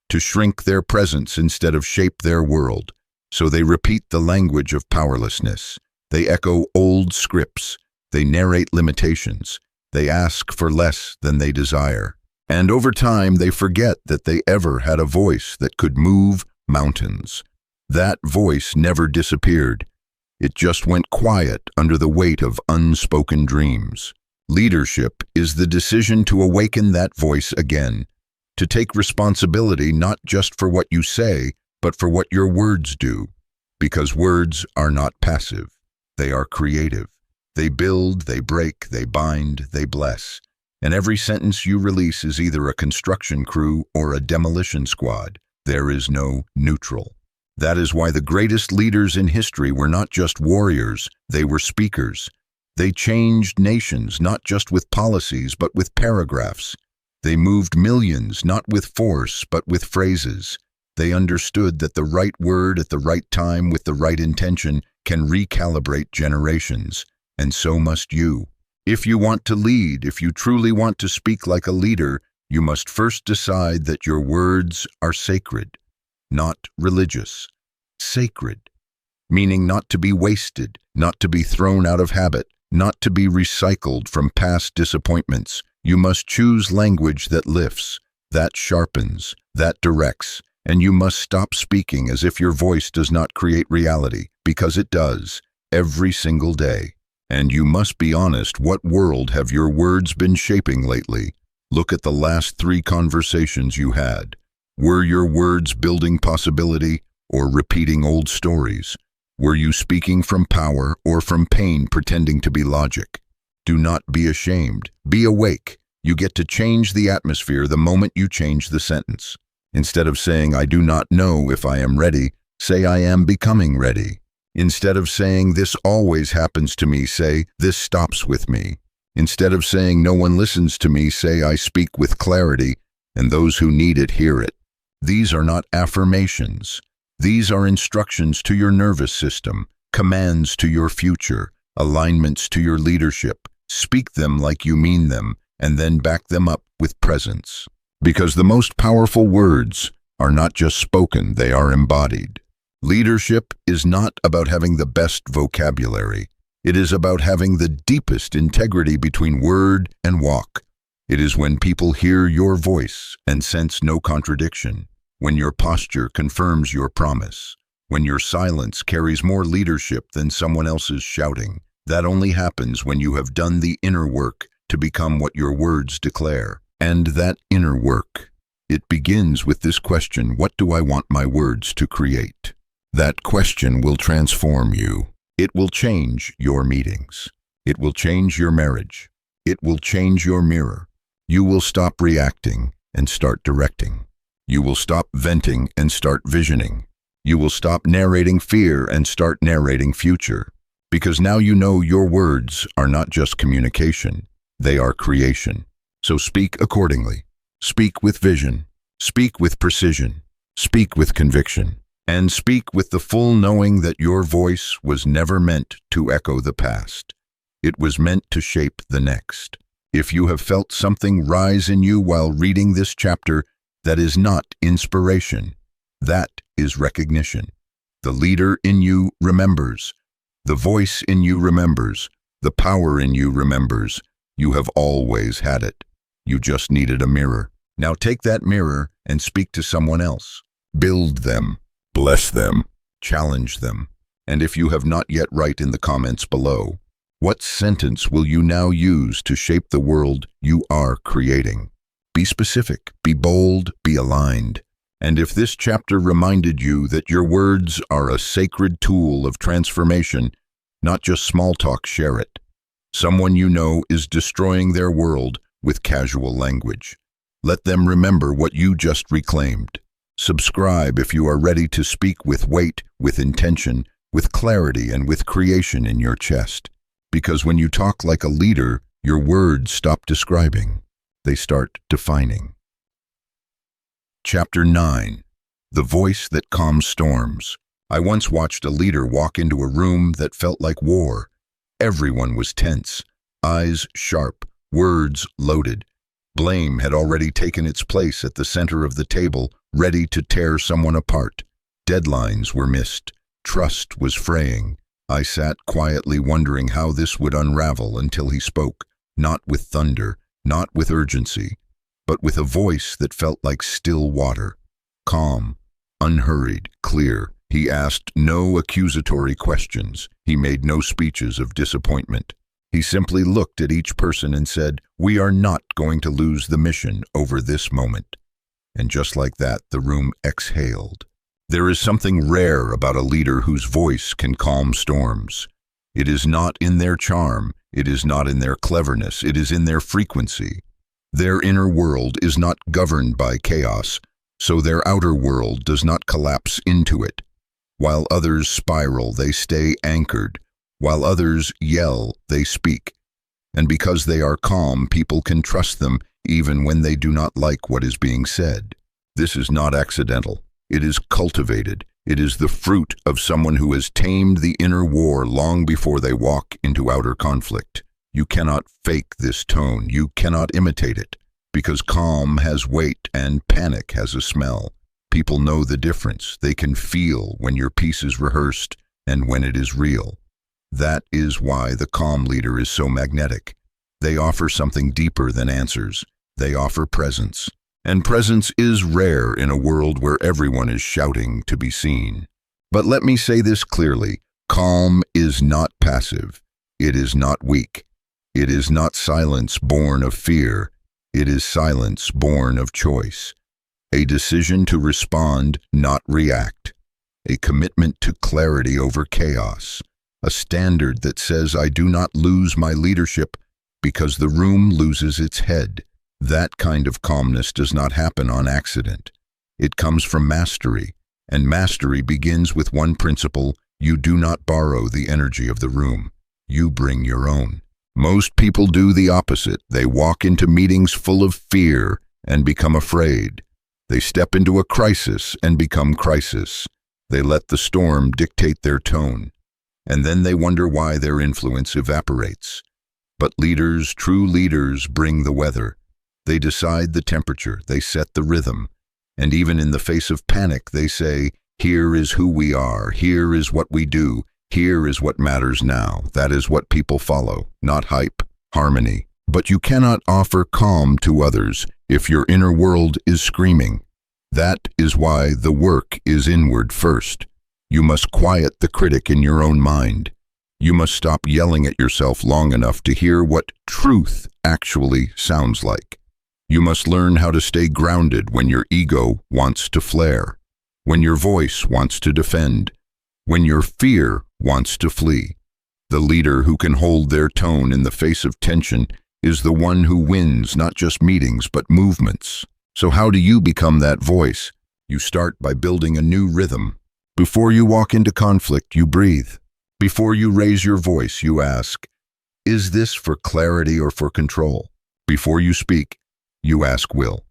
to shrink their presence instead of shape their world. So they repeat the language of powerlessness. They echo old scripts. They narrate limitations. They ask for less than they desire. And over time, they forget that they ever had a voice that could move mountains. That voice never disappeared. It just went quiet under the weight of unspoken dreams. Leadership is the decision to awaken that voice again, to take responsibility not just for what you say, but for what your words do. Because words are not passive. They are creative. They build, they break, they bind, they bless. And every sentence you release is either a construction crew or a demolition squad. There is no neutral. That is why the greatest leaders in history were not just warriors, they were speakers. They changed nations not just with policies but with paragraphs. They moved millions not with force but with phrases. They understood that the right word at the right time with the right intention can recalibrate generations, and so must you. If you want to lead, if you truly want to speak like a leader, you must first decide that your words are sacred, not religious. Sacred, meaning not to be wasted, not to be thrown out of habit, not to be recycled from past disappointments. You must choose language that lifts, that sharpens, that directs, and you must stop speaking as if your voice does not create reality, because it does, every single day. And you must be honest, what world have your words been shaping lately? Look at the last 3 conversations you had. Were your words building possibility or repeating old stories? Were you speaking from power or from pain pretending to be logic? Do not be ashamed. Be awake. You get to change the atmosphere the moment you change the sentence. Instead of saying, "I do not know if I am ready," say, "I am becoming ready." Instead of saying, "This always happens to me," say, "This stops with me." Instead of saying, "No one listens to me," say, "I speak with clarity, and those who need it hear it." These are not affirmations. These are instructions to your nervous system, commands to your future, alignments to your leadership. Speak them like you mean them, and then back them up with presence. Because the most powerful words are not just spoken, they are embodied. Leadership is not about having the best vocabulary. It is about having the deepest integrity between word and walk. It is when people hear your voice and sense no contradiction, when your posture confirms your promise, when your silence carries more leadership than someone else's shouting. That only happens when you have done the inner work to become what your words declare. And that inner work, it begins with this question: what do I want my words to create? That question will transform you. It will change your meetings. It will change your marriage. It will change your mirror. You will stop reacting and start directing. You will stop venting and start visioning. You will stop narrating fear and start narrating future. Because now you know your words are not just communication, they are creation. So speak accordingly. Speak with vision. Speak with precision. Speak with conviction. And speak with the full knowing that your voice was never meant to echo the past. It was meant to shape the next. If you have felt something rise in you while reading this chapter, that is not inspiration. That is recognition. The leader in you remembers. The voice in you remembers. The power in you remembers. You have always had it. You just needed a mirror. Now take that mirror and speak to someone else. Build them. Bless them. Challenge them. And if you have not yet, write in the comments below. What sentence will you now use to shape the world you are creating? Be specific, be bold, be aligned. And if this chapter reminded you that your words are a sacred tool of transformation, not just small talk, share it. Someone you know is destroying their world with casual language. Let them remember what you just reclaimed. Subscribe if you are ready to speak with weight, with intention, with clarity, and with creation in your chest. Because when you talk like a leader, your words stop describing. They start defining. Chapter 9. The Voice That Calms Storms. I once watched a leader walk into a room that felt like war. Everyone was tense, eyes sharp, words loaded. Blame had already taken its place at the center of the table, ready to tear someone apart. Deadlines were missed. Trust was fraying. I sat quietly wondering how this would unravel until he spoke, not with thunder, not with urgency, but with a voice that felt like still water. Calm, unhurried, clear. He asked no accusatory questions. He made no speeches of disappointment. He simply looked at each person and said, "We are not going to lose the mission over this moment." And just like that, the room exhaled. There is something rare about a leader whose voice can calm storms. It is not in their charm, it is not in their cleverness, it is in their frequency. Their inner world is not governed by chaos, so their outer world does not collapse into it. While others spiral, they stay anchored. While others yell, they speak. And because they are calm, people can trust them even when they do not like what is being said. This is not accidental. It is cultivated. It is the fruit of someone who has tamed the inner war long before they walk into outer conflict. You cannot fake this tone. You cannot imitate it. Because calm has weight and panic has a smell. People know the difference. They can feel when your piece is rehearsed and when it is real. That is why the calm leader is so magnetic. They offer something deeper than answers. They offer presence. And presence is rare in a world where everyone is shouting to be seen. But let me say this clearly. Calm is not passive. It is not weak. It is not silence born of fear. It is silence born of choice. A decision to respond, not react. A commitment to clarity over chaos. A standard that says I do not lose my leadership because the room loses its head. That kind of calmness does not happen on accident. It comes from mastery, and mastery begins with one principle: you do not borrow the energy of the room. You bring your own. Most people do the opposite. They walk into meetings full of fear and become afraid. They step into a crisis and become crisis. They let the storm dictate their tone. And then they wonder why their influence evaporates. But leaders, true leaders, bring the weather. They decide the temperature, they set the rhythm. And even in the face of panic, they say, here is who we are, here is what we do, here is what matters now. That is what people follow, not hype, harmony. But you cannot offer calm to others if your inner world is screaming. That is why the work is inward first. You must quiet the critic in your own mind. You must stop yelling at yourself long enough to hear what truth actually sounds like. You must learn how to stay grounded when your ego wants to flare, when your voice wants to defend, when your fear wants to flee. The leader who can hold their tone in the face of tension is the one who wins not just meetings but movements. So how do you become that voice? You start by building a new rhythm. Before you walk into conflict, you breathe. Before you raise your voice, you ask, is this for clarity or for control? Before you speak, you ask will.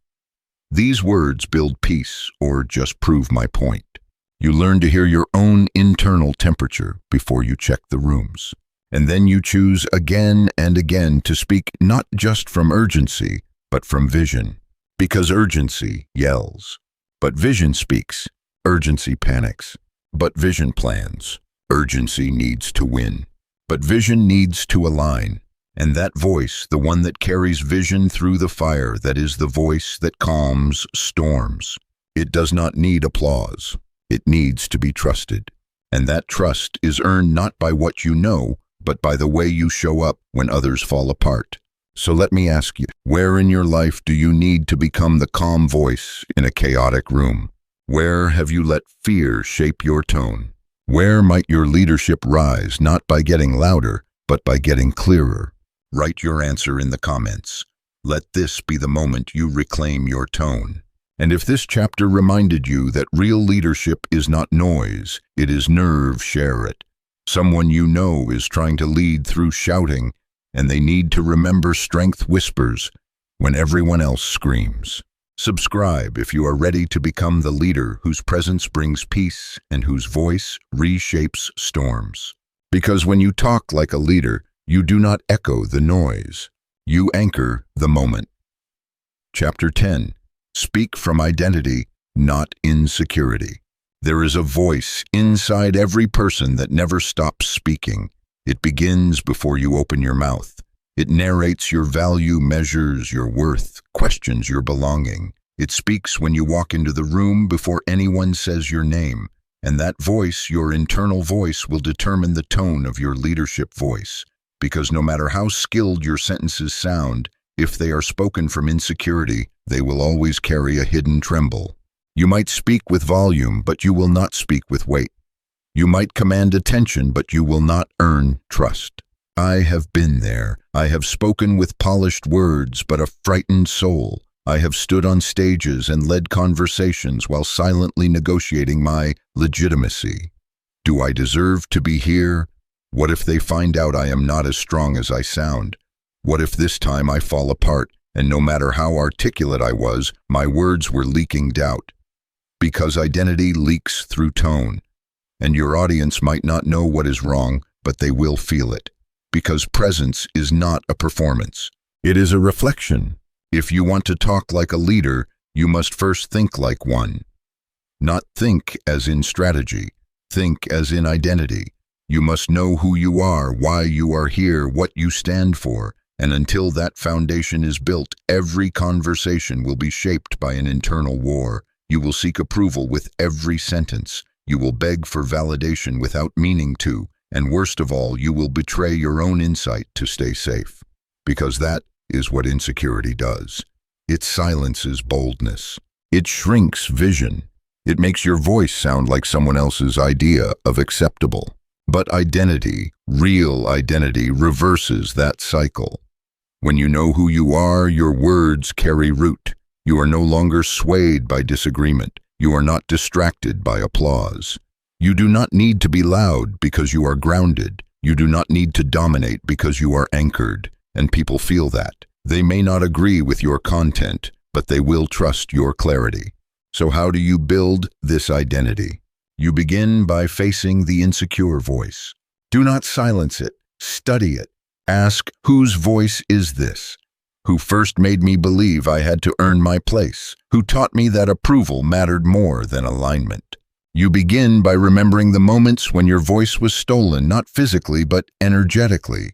These words build peace or just prove my point. You learn to hear your own internal temperature before you check the rooms. And then you choose again and again to speak not just from urgency, but from vision. Because urgency yells, but vision speaks. Urgency panics, but vision plans. Urgency needs to win, but vision needs to align. And that voice, the one that carries vision through the fire, that is the voice that calms storms. It does not need applause. It needs to be trusted. And that trust is earned not by what you know, but by the way you show up when others fall apart. So let me ask you, where in your life do you need to become the calm voice in a chaotic room? Where have you let fear shape your tone? Where might your leadership rise, not by getting louder, but by getting clearer? Write your answer in the comments. Let this be the moment you reclaim your tone. And if this chapter reminded you that real leadership is not noise, it is nerve, share it. Someone you know is trying to lead through shouting, and they need to remember strength whispers when everyone else screams. Subscribe if you are ready to become the leader whose presence brings peace and whose voice reshapes storms. Because when you talk like a leader, you do not echo the noise. You anchor the moment. Chapter 10. Speak from identity, not insecurity. There is a voice inside every person that never stops speaking. It begins before you open your mouth. It narrates your value, measures your worth, questions your belonging. It speaks when you walk into the room before anyone says your name. And that voice, your internal voice, will determine the tone of your leadership voice. Because no matter how skilled your sentences sound, if they are spoken from insecurity, they will always carry a hidden tremble. You might speak with volume, but you will not speak with weight. You might command attention, but you will not earn trust. I have been there. I have spoken with polished words, but a frightened soul. I have stood on stages and led conversations while silently negotiating my legitimacy. Do I deserve to be here? What if they find out I am not as strong as I sound? What if this time I fall apart, and no matter how articulate I was, my words were leaking doubt? Because identity leaks through tone, and your audience might not know what is wrong, but they will feel it. Because presence is not a performance. It is a reflection. If you want to talk like a leader, you must first think like one. Not think as in strategy, think as in identity. You must know who you are, why you are here, what you stand for. And until that foundation is built, every conversation will be shaped by an internal war. You will seek approval with every sentence. You will beg for validation without meaning to. And worst of all, you will betray your own insight to stay safe. Because that is what insecurity does. It silences boldness. It shrinks vision. It makes your voice sound like someone else's idea of acceptable. But identity, real identity, reverses that cycle. When you know who you are, your words carry root. You are no longer swayed by disagreement. You are not distracted by applause. You do not need to be loud because you are grounded. You do not need to dominate because you are anchored. And people feel that. They may not agree with your content, but they will trust your clarity. So how do you build this identity? You begin by facing the insecure voice. Do not silence it. Study it. Ask, whose voice is this? Who first made me believe I had to earn my place? Who taught me that approval mattered more than alignment? You begin by remembering the moments when your voice was stolen, not physically, but energetically.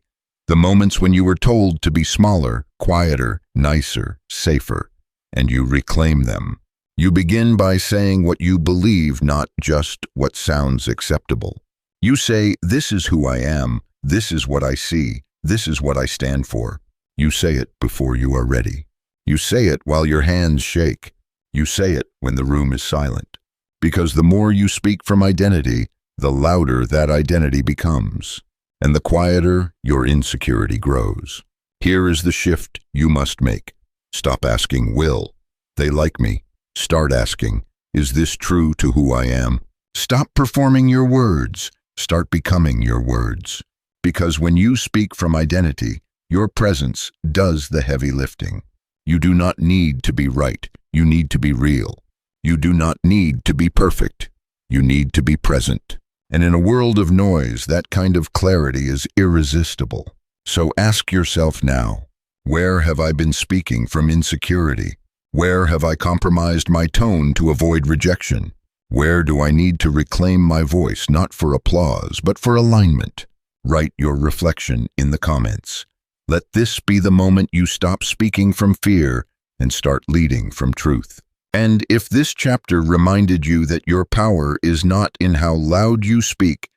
The moments when you were told to be smaller, quieter, nicer, safer, and you reclaim them. You begin by saying what you believe, not just what sounds acceptable. You say, this is who I am, this is what I see, this is what I stand for. You say it before you are ready. You say it while your hands shake. You say it when the room is silent. Because the more you speak from identity, the louder that identity becomes. And the quieter your insecurity grows. Here is the shift you must make. Stop asking, will they like me? Start asking, is this true to who I am? Stop performing your words. Start becoming your words. Because when you speak from identity, your presence does the heavy lifting. You do not need to be right. You need to be real. You do not need to be perfect. You need to be present. And in a world of noise, that kind of clarity is irresistible. So ask yourself now, where have I been speaking from insecurity? Where have I compromised my tone to avoid rejection? Where do I need to reclaim my voice, not for applause, but for alignment? Write your reflection in the comments. Let this be the moment you stop speaking from fear and start leading from truth. And if this chapter reminded you that your power is not in how loud you speak,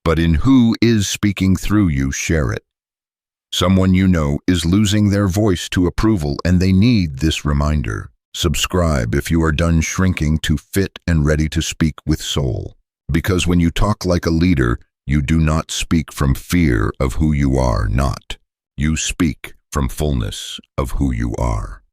but in who is speaking through you, share it. Someone you know is losing their voice to approval, and they need this reminder. Subscribe if you are done shrinking to fit and ready to speak with soul. Because when you talk like a leader, you do not speak from fear of who you are not. You speak from fullness of who you are.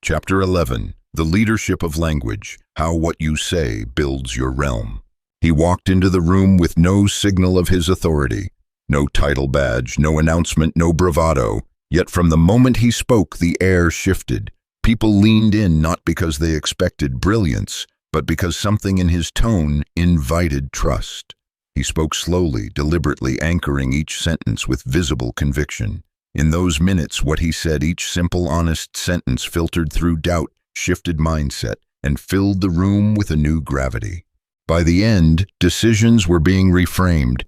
Chapter 11. The leadership of language, how what you say builds your realm. He walked into the room with no signal of his authority, no title badge, no announcement, no bravado. Yet from the moment he spoke, the air shifted. People leaned in not because they expected brilliance, but because something in his tone invited trust. He spoke slowly, deliberately, anchoring each sentence with visible conviction. In those minutes, what he said, each simple, honest sentence filtered through doubt, shifted mindset, and filled the room with a new gravity. By the end, decisions were being reframed,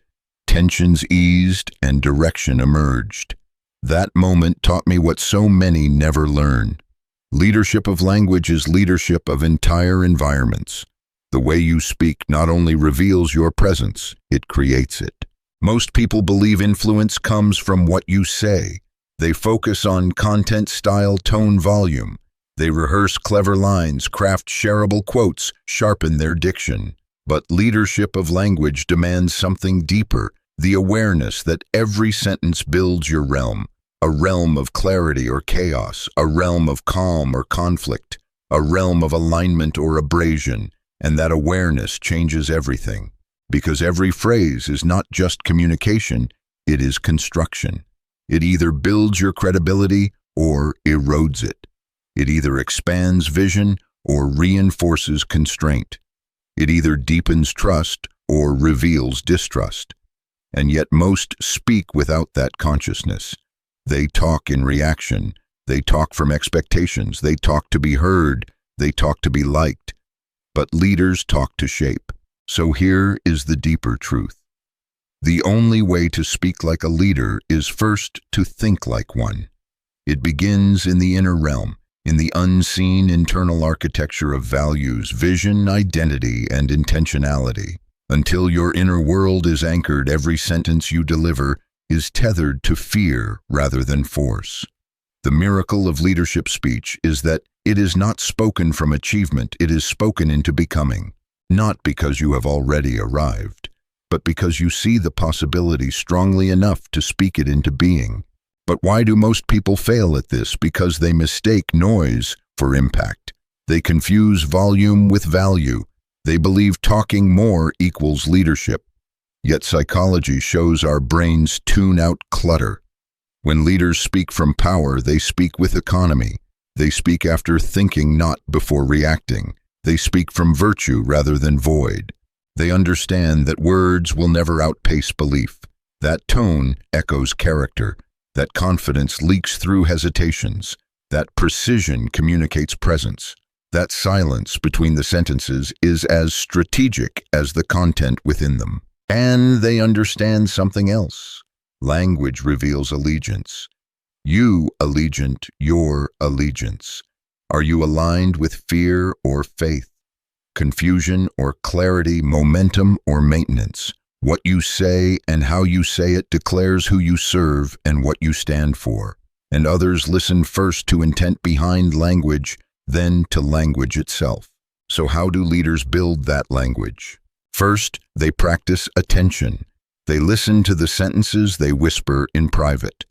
tensions eased, and direction emerged. That moment taught me what so many never learn. Leadership of language is leadership of entire environments. The way you speak not only reveals your presence, it creates it. Most people believe influence comes from what you say. They focus on content, style, tone, volume. They rehearse clever lines, craft shareable quotes, sharpen their diction. But leadership of language demands something deeper, the awareness that every sentence builds your realm, a realm of clarity or chaos, a realm of calm or conflict, a realm of alignment or abrasion, and that awareness changes everything. Because every phrase is not just communication, it is construction. It either builds your credibility or erodes it. It either expands vision or reinforces constraint. It either deepens trust or reveals distrust. And yet most speak without that consciousness. They talk in reaction. They talk from expectations. They talk to be heard. They talk to be liked. But leaders talk to shape. So here is the deeper truth. The only way to speak like a leader is first to think like one. It begins in the inner realm, in the unseen internal architecture of values, vision, identity, and intentionality. Until your inner world is anchored, every sentence you deliver is tethered to fear rather than force. The miracle of leadership speech is that it is not spoken from achievement, it is spoken into becoming. Not because you have already arrived, but because you see the possibility strongly enough to speak it into being. But why do most people fail at this? Because they mistake noise for impact. They confuse volume with value. They believe talking more equals leadership. Yet psychology shows our brains tune out clutter. When leaders speak from power, they speak with economy. They speak after thinking, not before reacting. They speak from virtue rather than void. They understand that words will never outpace belief. That tone echoes character. That confidence leaks through hesitations. That precision communicates presence. That silence between the sentences is as strategic as the content within them. And they understand something else. Language reveals allegiance. You allegiant, your allegiance. Are you aligned with fear or faith? Confusion or clarity, momentum or maintenance? What you say and how you say it declares who you serve and what you stand for. And others listen first to intent behind language, then to language itself. So how do leaders build that language? First, they practice attention. They listen to the sentences they whisper in private.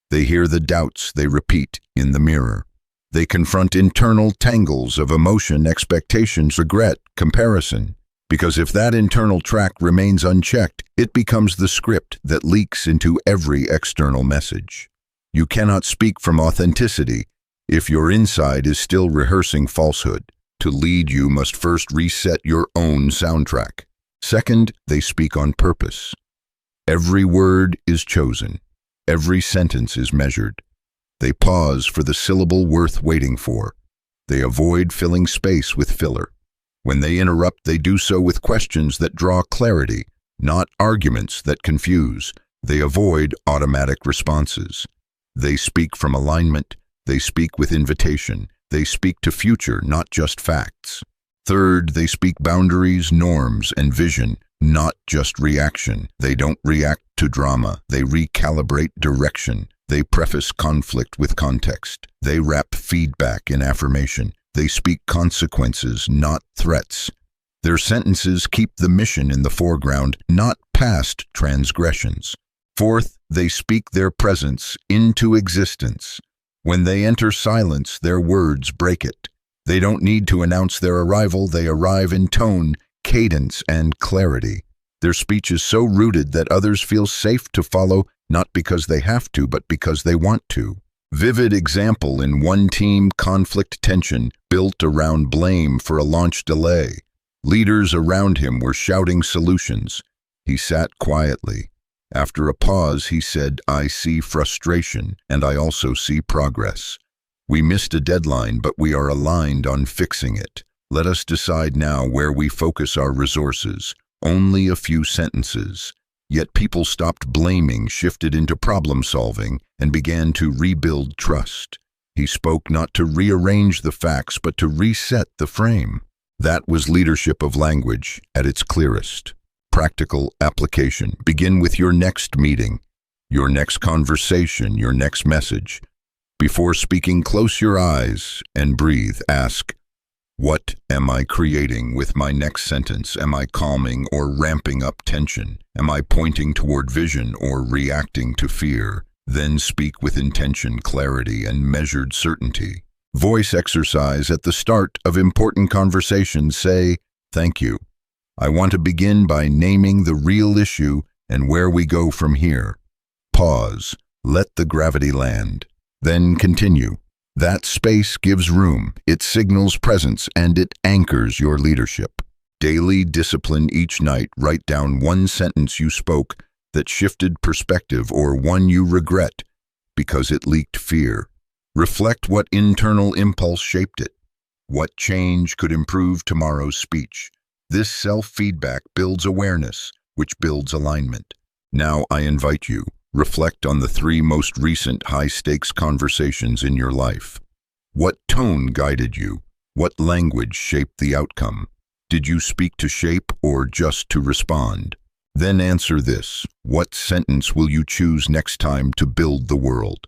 They hear the doubts they repeat in the mirror. They confront internal tangles of emotion, expectations, regret, comparison. Because if that internal track remains unchecked, it becomes the script that leaks into every external message. You cannot speak from authenticity if your inside is still rehearsing falsehood. To lead, you must first reset your own soundtrack. Second, they speak on purpose. Every word is chosen. Every sentence is measured. They pause for the syllable worth waiting for. They avoid filling space with filler. When they interrupt, they do so with questions that draw clarity, not arguments that confuse. They avoid automatic responses. They speak from alignment. They speak with invitation. They speak to future, not just facts. Third, they speak boundaries, norms, and vision, not just reaction. They don't react to drama. They recalibrate direction. They preface conflict with context. They wrap feedback in affirmation. They speak consequences, not threats. Their sentences keep the mission in the foreground, not past transgressions. Fourth, they speak their presence into existence. When they enter silence, their words break it. They don't need to announce their arrival, they arrive in tone, cadence, and clarity. Their speech is so rooted that others feel safe to follow, not because they have to, but because they want to. Vivid example in one team: conflict tension built around blame for a launch delay. Leaders around him were shouting solutions. He sat quietly. After a pause, he said, "I see frustration, and I also see progress. We missed a deadline, but we are aligned on fixing it. Let us decide now where we focus our resources." Only a few sentences. Yet people stopped blaming, shifted into problem solving, and began to rebuild trust. He spoke not to rearrange the facts, but to reset the frame. That was leadership of language at its clearest. Practical application. Begin with your next meeting, your next conversation, your next message. Before speaking, close your eyes and breathe. Ask, what am I creating with my next sentence? Am I calming or ramping up tension? Am I pointing toward vision or reacting to fear? Then speak with intention, clarity, and measured certainty. Voice exercise. At the start of important conversations, say, "Thank you. I want to begin by naming the real issue and where we go from here." Pause. Let the gravity land. Then continue. That space gives room, it signals presence, and it anchors your leadership. Daily discipline. Each night, write down one sentence you spoke that shifted perspective, or one you regret because it leaked fear. Reflect what internal impulse shaped it. What change could improve tomorrow's speech? This self-feedback builds awareness, which builds alignment. Now I invite you, reflect on the 3 most recent high-stakes conversations in your life. What tone guided you? What language shaped the outcome? Did you speak to shape or just to respond? Then answer this: what sentence will you choose next time to build the world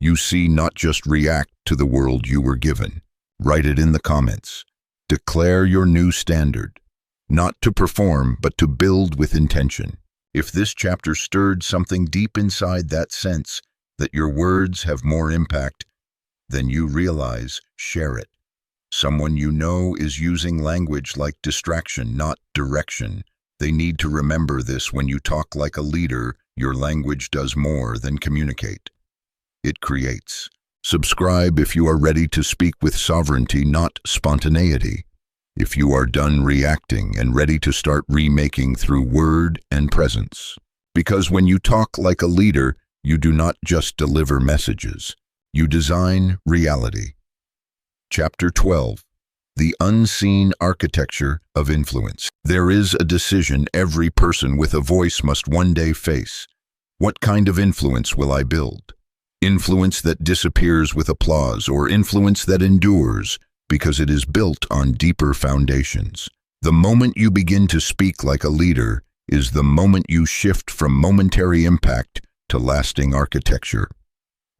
you see, not just react to the world you were given? Write it in the comments. Declare your new standard, not to perform, but to build with intention. If this chapter stirred something deep inside, that sense that your words have more impact than you realize, share it. Someone you know is using language like distraction, not direction. They need to remember this. When you talk like a leader, your language does more than communicate. It creates. Subscribe if you are ready to speak with sovereignty, not spontaneity. If you are done reacting and ready to start remaking through word and presence. Because when you talk like a leader, you do not just deliver messages. You design reality. Chapter 12. The unseen architecture of influence. There is a decision every person with a voice must one day face. What kind of influence will I build? Influence that disappears with applause, or influence that endures because it is built on deeper foundations? The moment you begin to speak like a leader is the moment you shift from momentary impact to lasting architecture.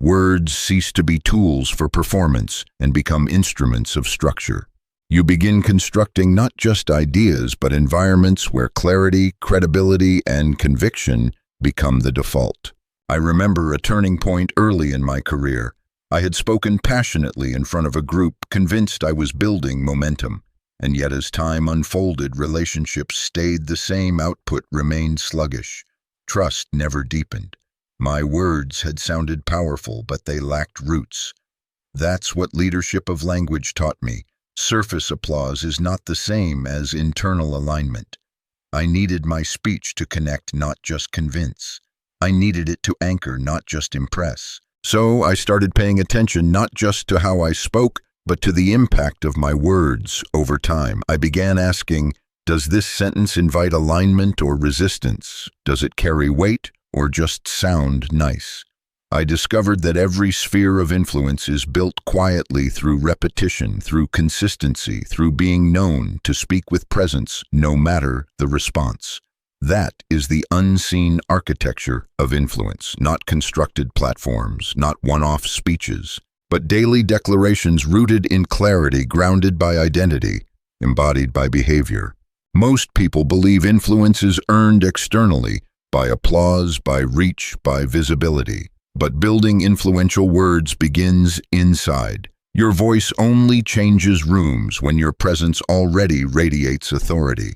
Words cease to be tools for performance and become instruments of structure. You begin constructing not just ideas, but environments where clarity, credibility, and conviction become the default. I remember a turning point early in my career. I had spoken passionately in front of a group, convinced I was building momentum. And yet as time unfolded, relationships stayed the same, output remained sluggish. Trust never deepened. My words had sounded powerful, but they lacked roots. That's what leadership of language taught me. Surface applause is not the same as internal alignment. I needed my speech to connect, not just convince. I needed it to anchor, not just impress. So I started paying attention not just to how I spoke, but to the impact of my words over time. I began asking, does this sentence invite alignment or resistance? Does it carry weight or just sound nice? I discovered that every sphere of influence is built quietly through repetition, through consistency, through being known to speak with presence, no matter the response. That is the unseen architecture of influence, not constructed platforms, not one-off speeches, but daily declarations rooted in clarity, grounded by identity, embodied by behavior. Most people believe influence is earned externally, by applause, by reach, by visibility. But building influential words begins inside. Your voice only changes rooms when your presence already radiates authority.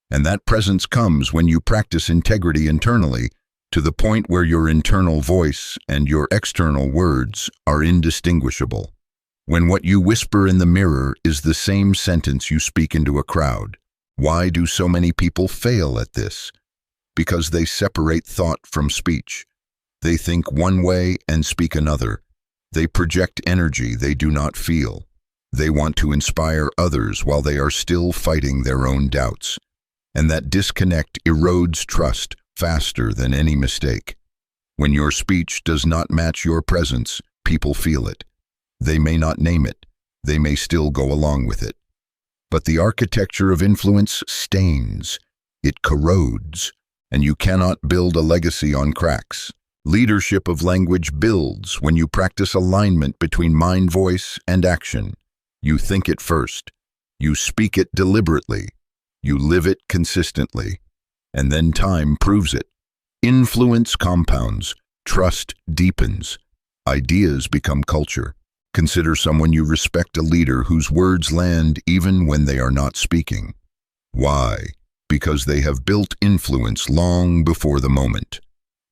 And that presence comes when you practice integrity internally, to the point where your internal voice and your external words are indistinguishable. When what you whisper in the mirror is the same sentence you speak into a crowd. Why do so many people fail at this? Because they separate thought from speech. They think one way and speak another. They project energy they do not feel. They want to inspire others while they are still fighting their own doubts. And that disconnect erodes trust faster than any mistake. When your speech does not match your presence, people feel it. They may not name it. They may still go along with it. But the architecture of influence stains. It corrodes. And you cannot build a legacy on cracks. Leadership of language builds when you practice alignment between mind, voice, and action. You think it first. You speak it deliberately. You live it consistently. And then time proves it. Influence compounds. Trust deepens. Ideas become culture. Consider someone you respect, a leader whose words land even when they are not speaking. Why? Because they have built influence long before the moment.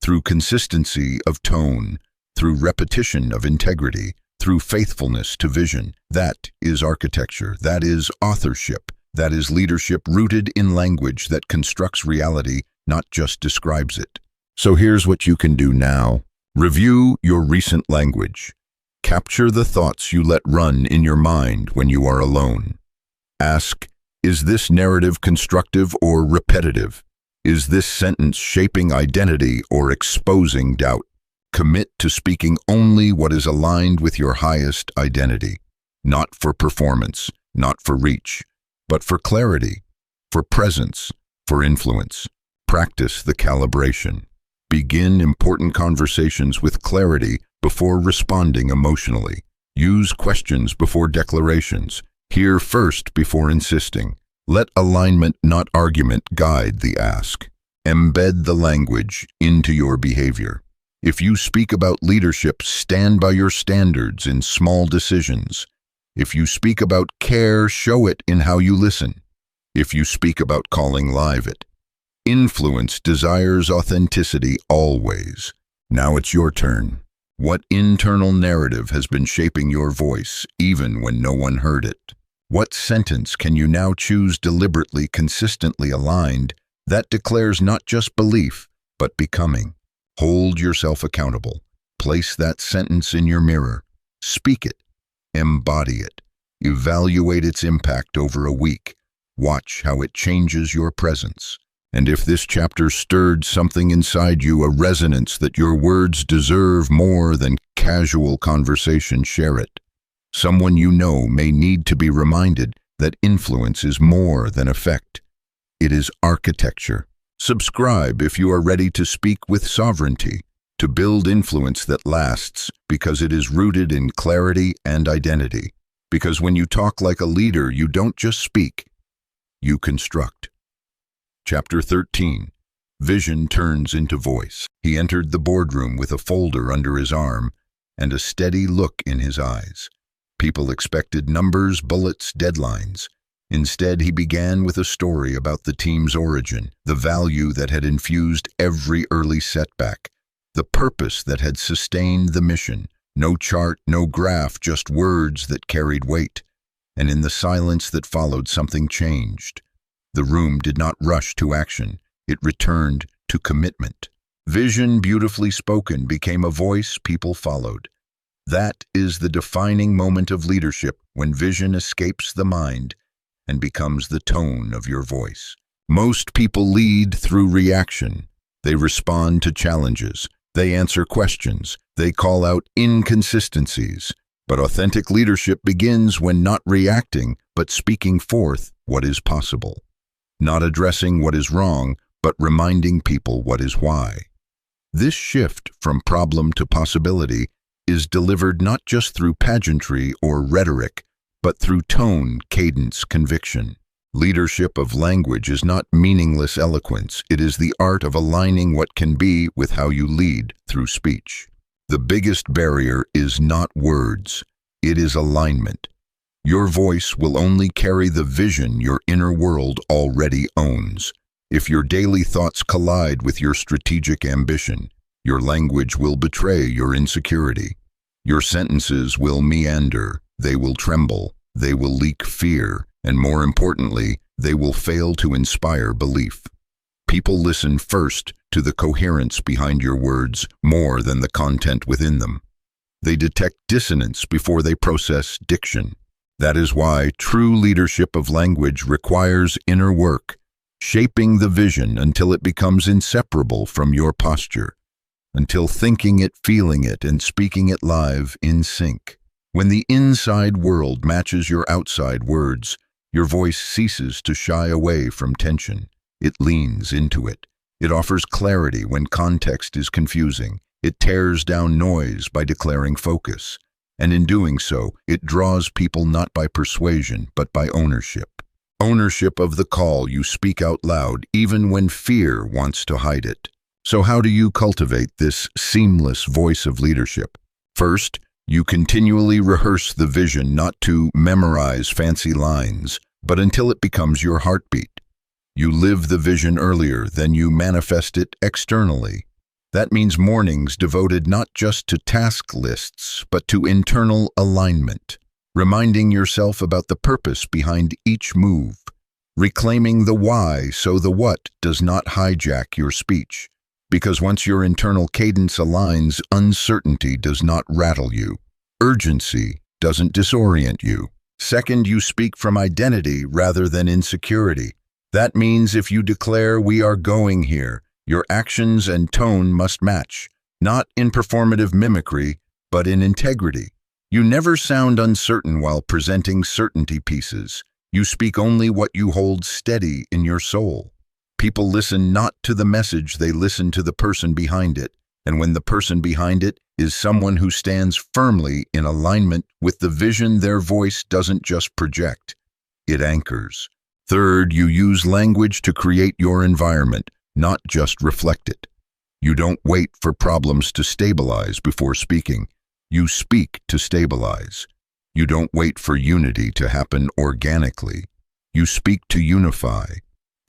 Through consistency of tone, through repetition of integrity, through faithfulness to vision. That is architecture. That is authorship. That is leadership rooted in language that constructs reality, not just describes it. So here's what you can do now. Review your recent language. Capture the thoughts you let run in your mind when you are alone. Ask, is this narrative constructive or repetitive? Is this sentence shaping identity or exposing doubt? Commit to speaking only what is aligned with your highest identity. Not for performance, not for reach, but for clarity, for presence, for influence. Practice the calibration. Begin important conversations with clarity before responding emotionally. Use questions before declarations. Hear first before insisting. Let alignment, not argument, guide the ask. Embed the language into your behavior. If you speak about leadership, stand by your standards in small decisions. If you speak about care, show it in how you listen. If you speak about calling, live it. Influence desires authenticity always. Now it's your turn. What internal narrative has been shaping your voice, even when no one heard it? What sentence can you now choose deliberately, consistently aligned, that declares not just belief, but becoming? Hold yourself accountable. Place that sentence in your mirror. Speak it. Embody it. Evaluate its impact over a week. Watch how it changes your presence. And if this chapter stirred something inside you, a resonance that your words deserve more than casual conversation, share it. Someone you know may need to be reminded that influence is more than effect. It is architecture. Subscribe if you are ready to speak with sovereignty, to build influence that lasts, because it is rooted in clarity and identity. Because when you talk like a leader, you don't just speak, you construct. Chapter 13. Vision turns into voice. He entered the boardroom with a folder under his arm and a steady look in his eyes. People expected numbers, bullets, deadlines. Instead, he began with a story about the team's origin, the value that had infused every early setback, the purpose that had sustained the mission. No chart, no graph, just words that carried weight. And in the silence that followed, something changed. The room did not rush to action. It returned to commitment. Vision, beautifully spoken, became a voice people followed. That is the defining moment of leadership, when vision escapes the mind and becomes the tone of your voice. Most people lead through reaction. They respond to challenges. They answer questions. They call out inconsistencies. But authentic leadership begins when not reacting, but speaking forth what is possible. Not addressing what is wrong, but reminding people what is why. This shift from problem to possibility is delivered not just through pageantry or rhetoric, but through tone, cadence, conviction. Leadership of language is not meaningless eloquence. It is the art of aligning what can be with how you lead through speech. The biggest barrier is not words. It is alignment. Your voice will only carry the vision your inner world already owns. If your daily thoughts collide with your strategic ambition, your language will betray your insecurity. Your sentences will meander, they will tremble, they will leak fear, and more importantly, they will fail to inspire belief. People listen first to the coherence behind your words more than the content within them. They detect dissonance before they process diction. That is why true leadership of language requires inner work, shaping the vision until it becomes inseparable from your posture, until thinking it, feeling it, and speaking it live in sync. When the inside world matches your outside words, your voice ceases to shy away from tension. It leans into it. It offers clarity when context is confusing. It tears down noise by declaring focus. And in doing so, it draws people not by persuasion, but by ownership. Ownership of the call you speak out loud, even when fear wants to hide it. So how do you cultivate this seamless voice of leadership? First, you continually rehearse the vision, not to memorize fancy lines, but until it becomes your heartbeat. You live the vision earlier, then you manifest it externally. That means mornings devoted not just to task lists, but to internal alignment, reminding yourself about the purpose behind each move, reclaiming the why so the what does not hijack your speech. Because once your internal cadence aligns, uncertainty does not rattle you. Urgency doesn't disorient you. Second, you speak from identity rather than insecurity. That means if you declare, "We are going here," your actions and tone must match, not in performative mimicry, but in integrity. You never sound uncertain while presenting certainty pieces. You speak only what you hold steady in your soul. People listen not to the message, they listen to the person behind it. And when the person behind it is someone who stands firmly in alignment with the vision, their voice doesn't just project, it anchors. Third, you use language to create your environment, not just reflect it. You don't wait for problems to stabilize before speaking. You speak to stabilize. You don't wait for unity to happen organically. You speak to unify.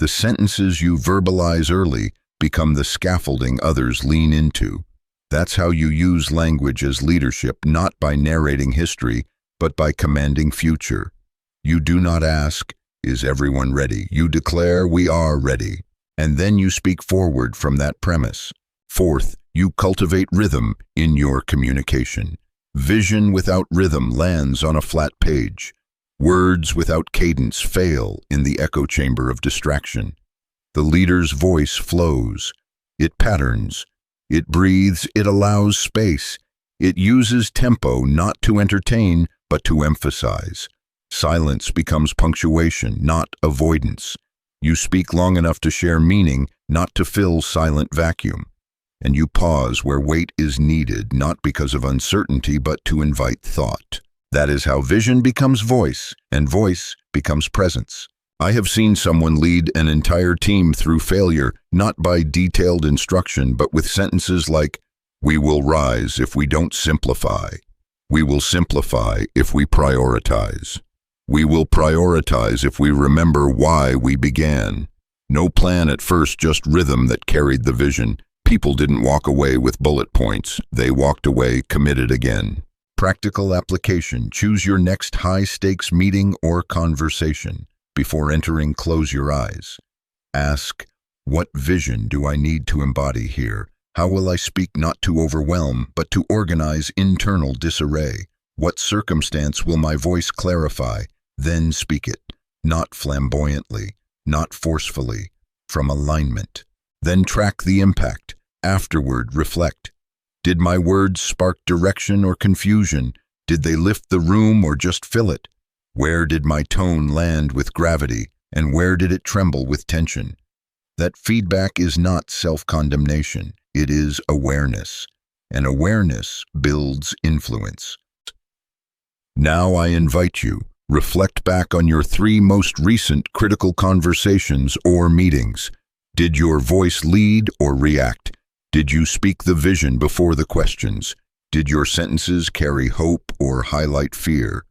The sentences you verbalize early become the scaffolding others lean into. That's how you use language as leadership, not by narrating history, but by commanding future. You do not ask, "Is everyone ready?" You declare, "We are ready." And then you speak forward from that premise. Fourth, you cultivate rhythm in your communication. Vision without rhythm lands on a flat page. Words without cadence fail in the echo chamber of distraction. The leader's voice flows. It patterns. It breathes. It allows space. It uses tempo not to entertain, but to emphasize. Silence becomes punctuation, not avoidance. You speak long enough to share meaning, not to fill silent vacuum. And you pause where weight is needed, not because of uncertainty, but to invite thought. That is how vision becomes voice, and voice becomes presence. I have seen someone lead an entire team through failure, not by detailed instruction, but with sentences like, "We will rise if we don't simplify. We will simplify if we prioritize. We will prioritize if we remember why we began." No plan at first, just rhythm that carried the vision. People didn't walk away with bullet points. They walked away committed again. Practical application. Choose your next high-stakes meeting or conversation. Before entering, close your eyes. Ask, what vision do I need to embody here? How will I speak not to overwhelm, but to organize internal disarray? What circumstance will my voice clarify? Then speak it, not flamboyantly, not forcefully, from alignment. Then track the impact. Afterward, reflect. Did my words spark direction or confusion? Did they lift the room or just fill it? Where did my tone land with gravity, and where did it tremble with tension? That feedback is not self-condemnation, it is awareness. And awareness builds influence. Now I invite you, reflect back on your 3 most recent critical conversations or meetings. Did your voice lead or react? Did you speak the vision before the questions? Did your sentences carry hope or highlight fear?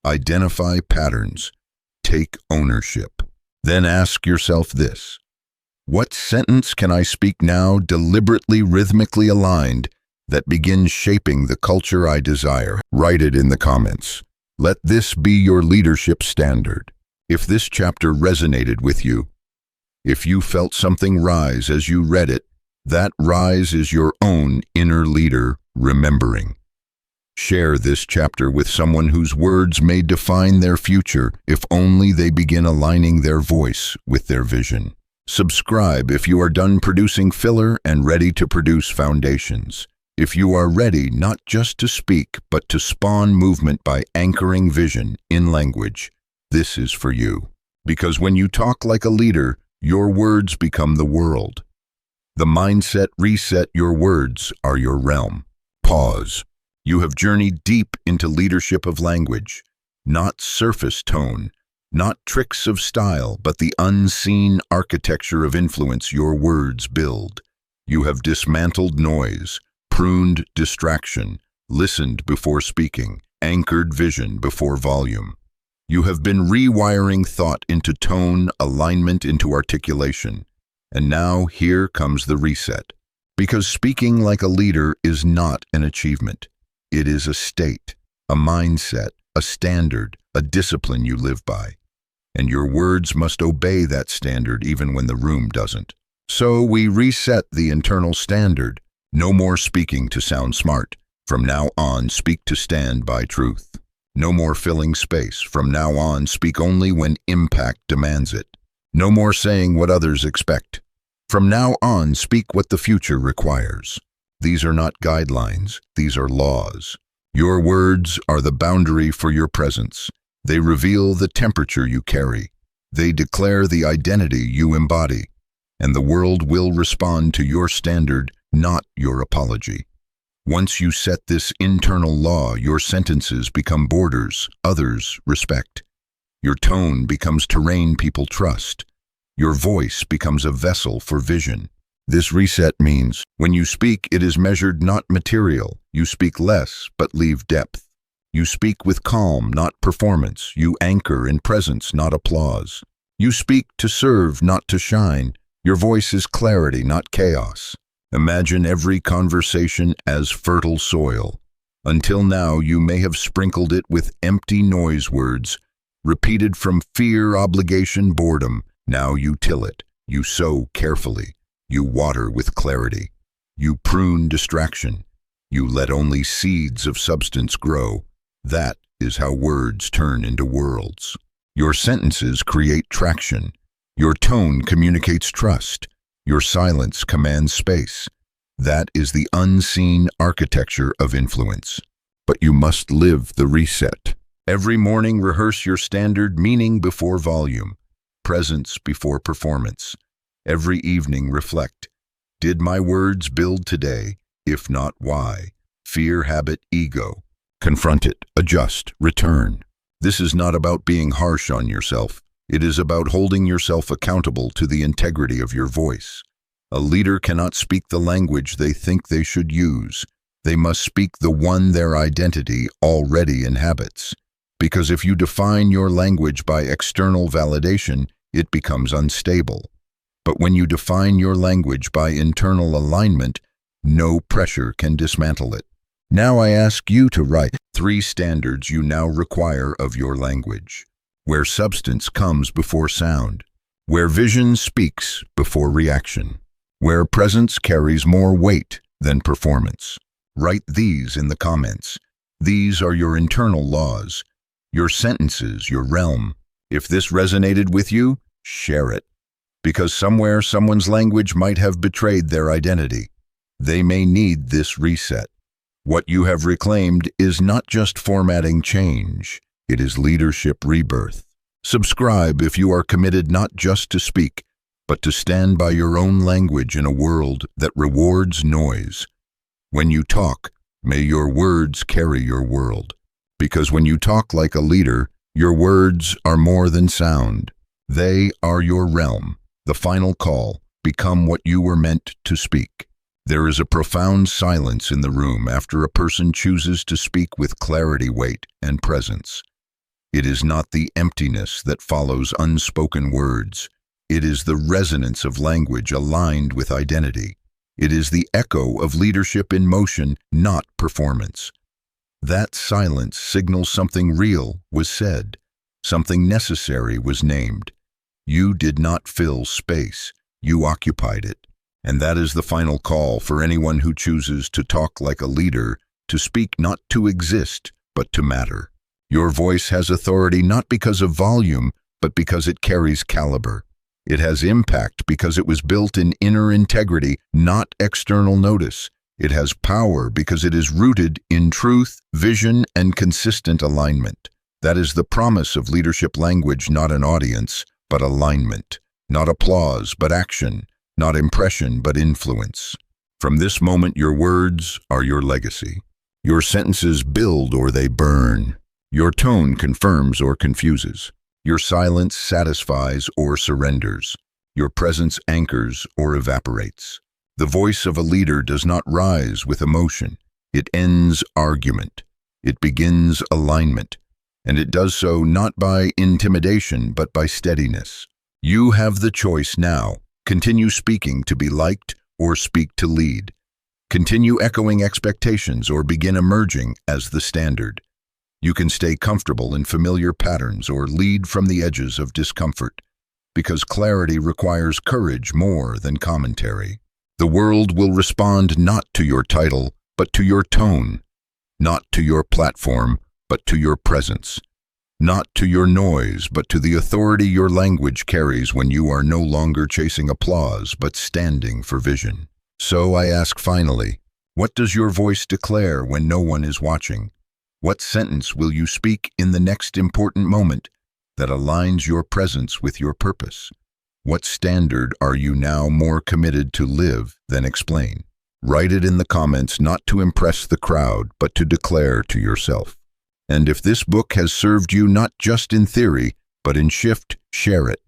Identify patterns. Take ownership. Then ask yourself this: what sentence can I speak now, deliberately, rhythmically aligned, that begins shaping the culture I desire? Write it in the comments. Let this be your leadership standard. If this chapter resonated with you, if you felt something rise as you read it, that rise is your own inner leader remembering. Share this chapter with someone whose words may define their future if only they begin aligning their voice with their vision. Subscribe if you are done producing filler and ready to produce foundations. If you are ready not just to speak, but to spawn movement by anchoring vision in language, this is for you. Because when you talk like a leader, your words become the world. The mindset reset, your words are your realm. Pause. You have journeyed deep into leadership of language, not surface tone, not tricks of style, but the unseen architecture of influence your words build. You have dismantled noise, pruned distraction, listened before speaking, anchored vision before volume. You have been rewiring thought into tone, alignment into articulation. And now here comes the reset. Because speaking like a leader is not an achievement. It is a state, a mindset, a standard, a discipline you live by. And your words must obey that standard even when the room doesn't. So we reset the internal standard. No more speaking to sound smart. From now on, speak to stand by truth. No more filling space. From now on, speak only when impact demands it. No more saying what others expect. From now on, speak what the future requires. These are not guidelines, these are laws. Your words are the boundary for your presence. They reveal the temperature you carry. They declare the identity you embody. And the world will respond to your standard, not your apology. Once you set this internal law, your sentences become borders others respect. Your tone becomes terrain people trust. Your voice becomes a vessel for vision. This reset means, when you speak, it is measured not material. You speak less, but leave depth. You speak with calm, not performance. You anchor in presence, not applause. You speak to serve, not to shine. Your voice is clarity, not chaos. Imagine every conversation as fertile soil. Until now, you may have sprinkled it with empty noise words, repeated from fear, obligation, boredom. Now you till it. You sow carefully. You water with clarity. You prune distraction. You let only seeds of substance grow. That is how words turn into worlds. Your sentences create traction. Your tone communicates trust. Your silence commands space. That is the unseen architecture of influence. But you must live the reset. Every morning, rehearse your standard meaning before volume, presence before performance. Every evening, reflect. Did my words build today? If not, why? Fear, habit, ego. Confront it, adjust, return. This is not about being harsh on yourself. It is about holding yourself accountable to the integrity of your voice. A leader cannot speak the language they think they should use. They must speak the one their identity already inhabits. Because if you define your language by external validation, it becomes unstable. But when you define your language by internal alignment, no pressure can dismantle it. Now I ask you to write 3 standards you now require of your language. Where substance comes before sound. Where vision speaks before reaction. Where presence carries more weight than performance. Write these in the comments. These are your internal laws, your sentences, your realm. If this resonated with you, share it. Because somewhere someone's language might have betrayed their identity. They may need this reset. What you have reclaimed is not just formatting change, it is leadership rebirth. Subscribe if you are committed not just to speak, but to stand by your own language in a world that rewards noise. When you talk, may your words carry your world. Because when you talk like a leader, your words are more than sound. They are your realm. The final call. Become what you were meant to speak. There is a profound silence in the room after a person chooses to speak with clarity, weight, and presence. It is not the emptiness that follows unspoken words. It is the resonance of language aligned with identity. It is the echo of leadership in motion, not performance. That silence signals something real was said. Something necessary was named. You did not fill space. You occupied it. And that is the final call for anyone who chooses to talk like a leader, to speak not to exist, but to matter. Your voice has authority not because of volume, but because it carries caliber. It has impact because it was built in inner integrity, not external notice. It has power because it is rooted in truth, vision, and consistent alignment. That is the promise of leadership language, not an audience, but alignment. Not applause, but action. Not impression, but influence. From this moment, your words are your legacy. Your sentences build or they burn. Your tone confirms or confuses. Your silence satisfies or surrenders. Your presence anchors or evaporates. The voice of a leader does not rise with emotion. It ends argument. It begins alignment. And it does so not by intimidation, but by steadiness. You have the choice now. Continue speaking to be liked or speak to lead. Continue echoing expectations or begin emerging as the standard. You can stay comfortable in familiar patterns or lead from the edges of discomfort, because clarity requires courage more than commentary. The world will respond not to your title, but to your tone, not to your platform, but to your presence, not to your noise, but to the authority your language carries when you are no longer chasing applause, but standing for vision. So I ask finally, what does your voice declare when no one is watching? What sentence will you speak in the next important moment that aligns your presence with your purpose? What standard are you now more committed to live than explain? Write it in the comments, not to impress the crowd, but to declare to yourself. And if this book has served you not just in theory, but in shift, share it.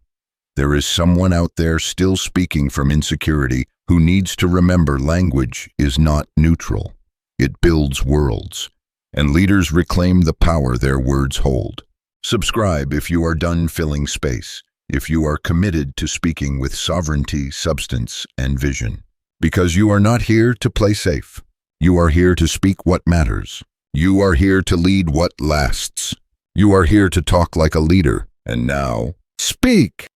There is someone out there still speaking from insecurity who needs to remember language is not neutral. It builds worlds. And leaders reclaim the power their words hold. Subscribe if you are done filling space, if you are committed to speaking with sovereignty, substance, and vision. Because you are not here to play safe. You are here to speak what matters. You are here to lead what lasts. You are here to talk like a leader. And now, speak!